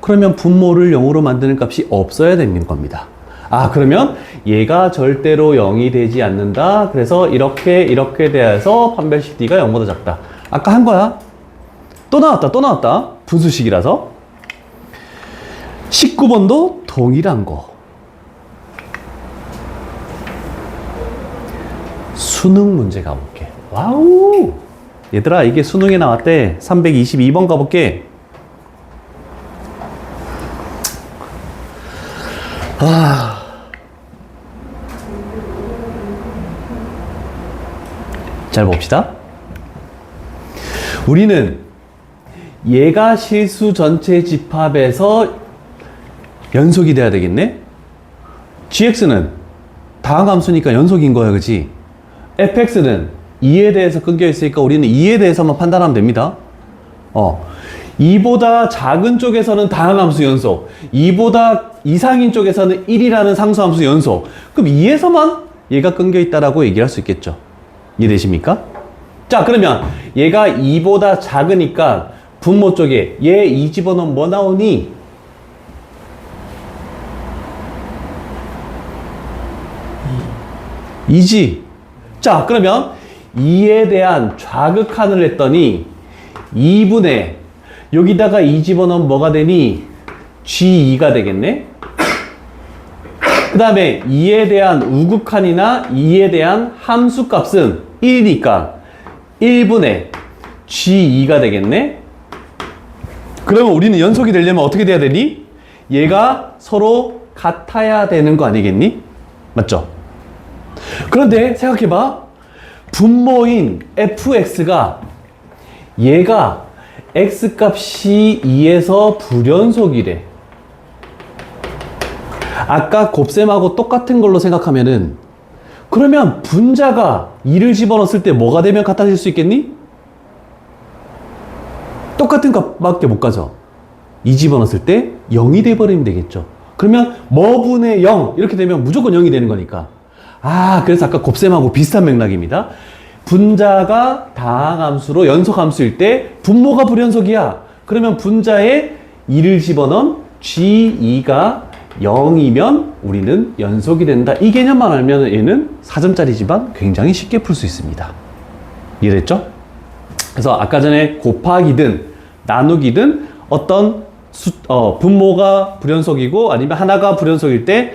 그러면 분모를 0으로 만드는 값이 없어야 되는 겁니다. 아, 그러면 얘가 절대로 0이 되지 않는다. 그래서 이렇게 돼서 판별식 d가 0보다 작다. 아까 한 거야. 또 나왔다. 분수식이라서. 19번도 동일한 거. 수능 문제 가볼게. 와우! 얘들아, 이게 수능에 나왔대. 322번 가볼게. 잘 봅시다. 우리는 얘가 실수 전체 집합에서 연속이 돼야 되겠네? gx는 다항함수니까 연속인 거야, 그치? fx는 2에 대해서 끊겨 있으니까 우리는 2에 대해서만 판단하면 됩니다. 2보다 작은 쪽에서는 다항함수 연속, 2보다 이상인 쪽에서는 1이라는 상수함수 연속. 그럼 2에서만 얘가 끊겨 있다라고 얘기할 수 있겠죠. 이해되십니까? 자, 그러면 얘가 2보다 작으니까 분모 쪽에 얘 2 집어넣으면 뭐 나오니? 2지. 자, 그러면 2에 대한 좌극한을 했더니 2분의 여기다가 2 집어넣으면 뭐가 되니? G2가 되겠네? 그 다음에 2에 대한 우극한이나 2에 대한 함수값은 1이니까 1분의 G2가 되겠네? 그러면 우리는 연속이 되려면 어떻게 돼야 되니? 얘가 서로 같아야 되는 거 아니겠니? 맞죠? 그런데 생각해봐. 분모인 fx가 얘가 x값이 2에서 불연속이래. 아까 곱셈하고 똑같은 걸로 생각하면은 그러면 분자가 2를 집어넣었을 때 뭐가 되면 같아질 수 있겠니? 똑같은 값밖에 못 가죠. 2 집어넣었을 때 0이 돼버리면 되겠죠. 그러면 뭐분의 0 이렇게 되면 무조건 0이 되는 거니까. 아, 그래서 아까 곱셈하고 비슷한 맥락입니다. 분자가 다항함수로 연속함수일 때 분모가 불연속이야. 그러면 분자에 2를 집어넣은 G2가 0이면 우리는 연속이 된다. 이 개념만 알면 얘는 4점짜리지만 굉장히 쉽게 풀 수 있습니다. 이해됐죠? 그래서 아까 전에 곱하기든 나누기든 어떤 분모가 불연속이고 아니면 하나가 불연속일 때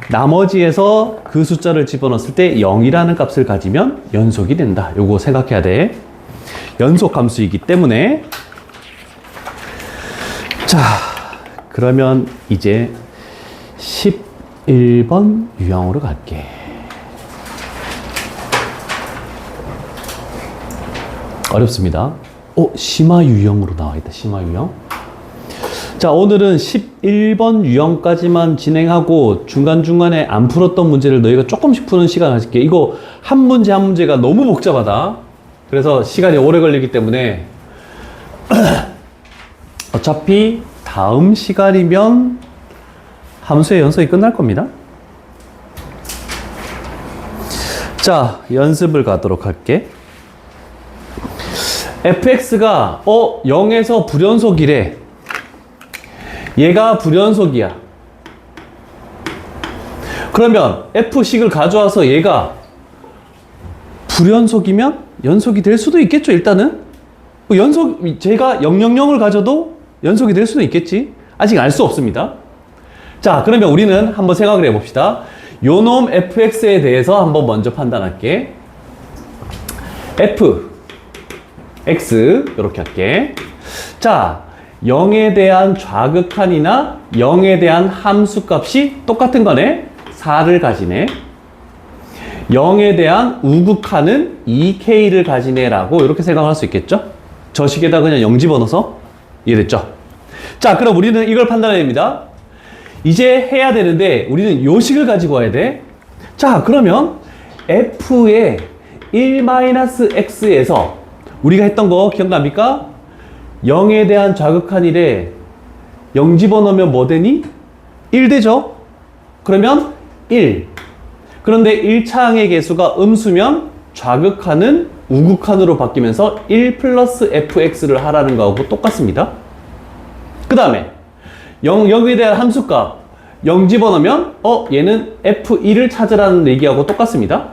나머지에서 그 숫자를 집어넣었을 때 0이라는 값을 가지면 연속이 된다. 요거 생각해야 돼. 연속 함수이기 때문에. 자, 그러면 이제 11번 유형으로 갈게. 어렵습니다. 심화 유형으로 나와 있다. 심화 유형. 자, 오늘은 11번 유형까지만 진행하고 중간중간에 안 풀었던 문제를 너희가 조금씩 푸는 시간을 가질게. 이거 한 문제 한 문제가 너무 복잡하다. 그래서 시간이 오래 걸리기 때문에 어차피 다음 시간이면 함수의 연속이 끝날 겁니다. 자, 연습을 가도록 할게. fx가 0에서 불연속이래. 얘가 불연속이야. 그러면 f식을 가져와서 얘가 불연속이면 연속이 될 수도 있겠죠. 일단은 제가 000을 가져도 연속이 될 수도 있겠지. 아직 알 수 없습니다. 자, 그러면 우리는 한번 생각을 해봅시다. 요놈 fx에 대해서 한번 먼저 판단할게. f x 이렇게 할게. 자, 0에 대한 좌극한이나 0에 대한 함수값이 똑같은 거네. 4를 가지네. 0에 대한 우극한은 2k를 가지네 라고 이렇게 생각할 수 있겠죠. 저 식에다 그냥 0 집어넣어서. 이해됐죠? 자, 그럼 우리는 이걸 판단해야 됩니다. 이제 해야 되는데 우리는 요 식을 가지고 와야 돼. 자, 그러면 f의 1-x에서 우리가 했던 거 기억납니까? 0에 대한 좌극한이래. 0 집어넣으면 뭐 되니? 1 되죠? 그러면 1. 그런데 1차항의 개수가 음수면 좌극하는 우극한으로 바뀌면서 1 플러스 fx를 하라는 거하고 똑같습니다. 그 다음에 0에 대한 함수값 0 집어넣으면 얘는 f1을 찾으라는 얘기하고 똑같습니다.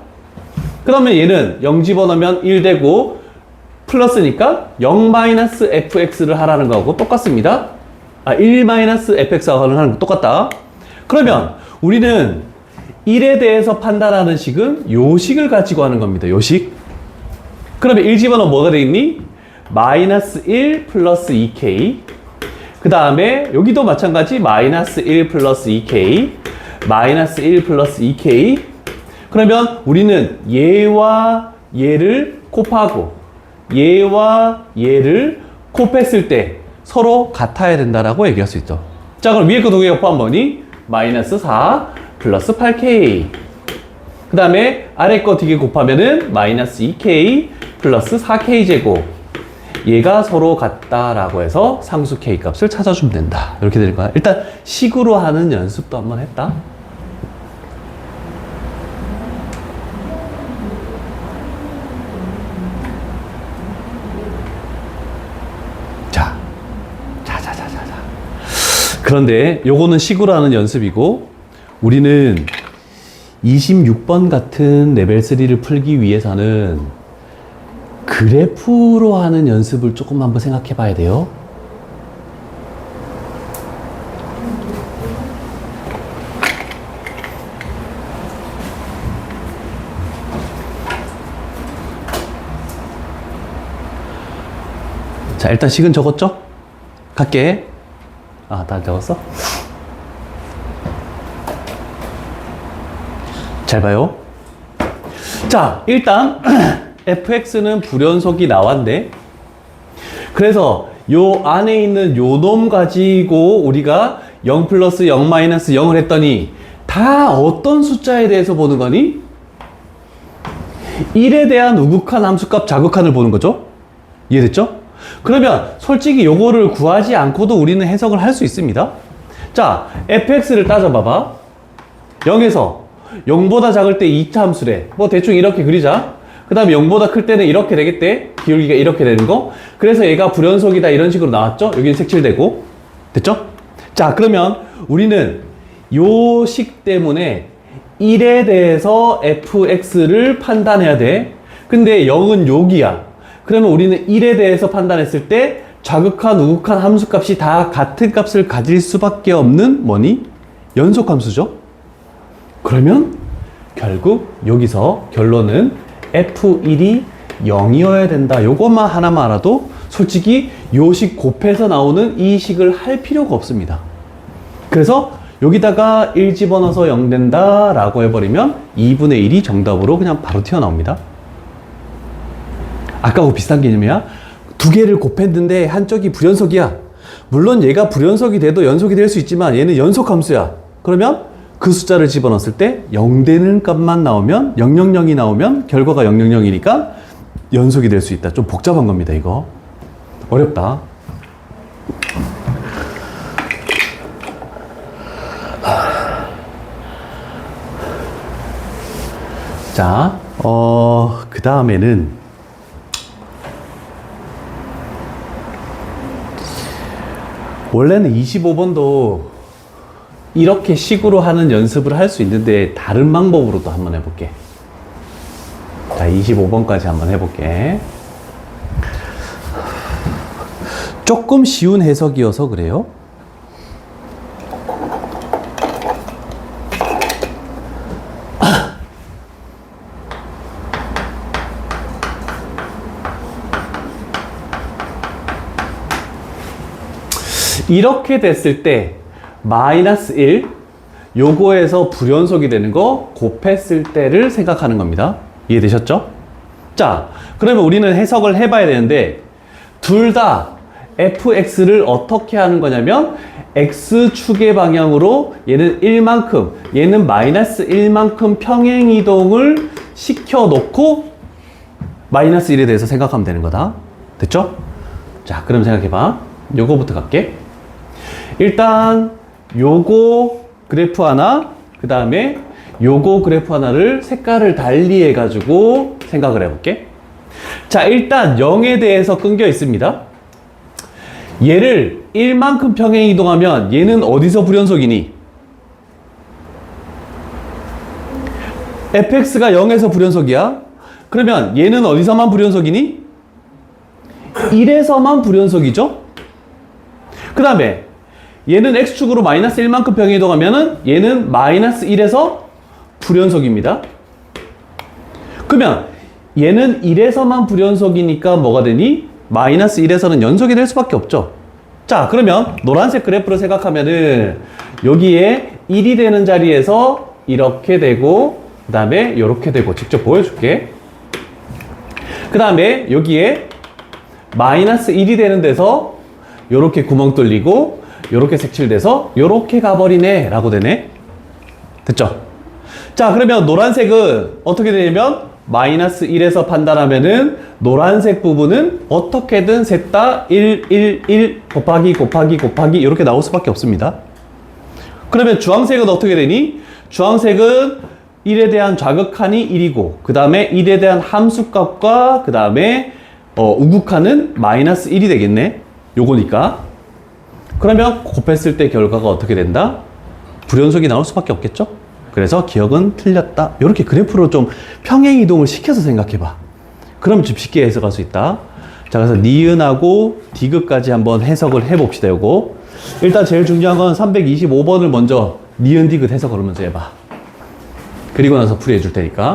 그 다음에 얘는 0 집어넣으면 1 되고 플러스니까 0 마이너스 fx를 하라는 거하고 똑같습니다. 1 마이너스 fx하고 하는 거 똑같다. 그러면 우리는 1에 대해서 판단하는 식은 요 식을 가지고 하는 겁니다. 요 식. 그러면 1 집어넣으면 뭐가 되겠니? 마이너스 1 플러스 2k. 그 다음에 여기도 마찬가지 마이너스 1 플러스 2k. 마이너스 1 플러스 2k. 그러면 우리는 얘와 얘를 곱하고 얘와 얘를 곱했을 때 서로 같아야 된다라고 얘기할 수 있죠. 자, 그럼 위에 거 두 개 곱하면 뭐니? 마이너스 4 플러스 8k. 그 다음에 아래 거 두 개 곱하면은 마이너스 2k 플러스 4k 제곱. 얘가 서로 같다라고 해서 상수 k 값을 찾아주면 된다. 이렇게 되는 거야. 일단 식으로 하는 연습도 한번 했다. 그런데 요거는 식으로 하는 연습이고 우리는 26번 같은 레벨 3를 풀기 위해서는 그래프로 하는 연습을 조금 한번 생각해 봐야 돼요. 자, 일단 식은 적었죠? 갈게. 다 적었어? 잘 봐요. 자, 일단 fx는 불연속이 나왔네. 그래서 요 안에 있는 요 놈 가지고 우리가 0 플러스 0 마이너스 0을 했더니 다 어떤 숫자에 대해서 보는 거니? 1에 대한 우극한 함수값 좌극한을 보는 거죠. 이해됐죠? 그러면 솔직히 요거를 구하지 않고도 우리는 해석을 할 수 있습니다. 자, fx를 따져봐봐. 0에서 0보다 작을 때 2차 함수래. 뭐 대충 이렇게 그리자. 그 다음에 0보다 클 때는 이렇게 되겠대. 기울기가 이렇게 되는 거. 그래서 얘가 불연속이다 이런 식으로 나왔죠. 여기는 색칠되고. 됐죠? 자, 그러면 우리는 요 식 때문에 1에 대해서 fx를 판단해야 돼. 근데 0은 여기야. 그러면 우리는 1에 대해서 판단했을 때 좌극한, 우극한 함수값이 다 같은 값을 가질 수밖에 없는 뭐니? 연속함수죠. 그러면 결국 여기서 결론은 f1이 0이어야 된다. 요것만 하나만 알아도 솔직히 요 식 곱해서 나오는 이 식을 할 필요가 없습니다. 그래서 여기다가 1 집어넣어서 0 된다 라고 해버리면 2분의 1이 정답으로 그냥 바로 튀어나옵니다. 아까하고 비슷한 개념이야. 두 개를 곱했는데 한쪽이 불연속이야. 물론 얘가 불연속이 돼도 연속이 될 수 있지만 얘는 연속함수야. 그러면 그 숫자를 집어넣었을 때 0 되는 값만 나오면 000이 나오면 결과가 000이니까 연속이 될 수 있다. 좀 복잡한 겁니다. 이거 어렵다. 자, 그 다음에는 원래는 25번도 이렇게 식으로 하는 연습을 할 수 있는데 다른 방법으로도 한번 해볼게. 자, 25번까지 한번 해볼게. 조금 쉬운 해석이어서 그래요. 이렇게 됐을 때 마이너스 1 요거에서 불연속이 되는 거 곱했을 때를 생각하는 겁니다. 이해되셨죠? 자, 그러면 우리는 해석을 해봐야 되는데 둘 다 fx를 어떻게 하는 거냐면 x축의 방향으로 얘는 1만큼 얘는 마이너스 1만큼 평행이동을 시켜놓고 마이너스 1에 대해서 생각하면 되는 거다. 됐죠? 자, 그럼 생각해봐. 요거부터 갈게. 일단 요거 그래프 하나, 그 다음에 요거 그래프 하나를 색깔을 달리 해가지고 생각을 해볼게. 자, 일단 0에 대해서 끊겨 있습니다. 얘를 1만큼 평행 이동하면 얘는 어디서 불연속이니? fx가 0에서 불연속이야. 그러면 얘는 어디서만 불연속이니? 1에서만 불연속이죠? 그 다음에 얘는 x축으로 마이너스 1만큼 평행 이동하면은 얘는 마이너스 1에서 불연속입니다. 그러면 얘는 1에서만 불연속이니까 뭐가 되니? 마이너스 1에서는 연속이 될 수밖에 없죠. 자, 그러면 노란색 그래프를 생각하면은 여기에 1이 되는 자리에서 이렇게 되고 그 다음에 이렇게 되고 직접 보여줄게. 그 다음에 여기에 마이너스 1이 되는 데서 이렇게 구멍 뚫리고 이렇게 색칠돼서 이렇게 가버리네 라고 되네. 됐죠? 자, 그러면 노란색은 어떻게 되냐면 마이너스 1에서 판단하면은 노란색 부분은 어떻게든 셋 다 1, 1, 1 곱하기 곱하기 곱하기 이렇게 나올 수밖에 없습니다. 그러면 주황색은 어떻게 되니? 주황색은 1에 대한 좌극한이 1이고 그 다음에 1에 대한 함수값과 그 다음에 우극한은 마이너스 1이 되겠네. 요거니까. 그러면 곱했을 때 결과가 어떻게 된다? 불연속이 나올 수밖에 없겠죠? 그래서 기억은 틀렸다. 이렇게 그래프로 좀 평행 이동을 시켜서 생각해봐. 그럼 좀 쉽게 해석할 수 있다. 자, 그래서 니은하고 디귿까지 한번 해석을 해봅시다. 요거. 일단 제일 중요한 건 325번을 먼저 니은 디귿 해석을 하면서 해봐. 그리고 나서 풀이해 줄 테니까.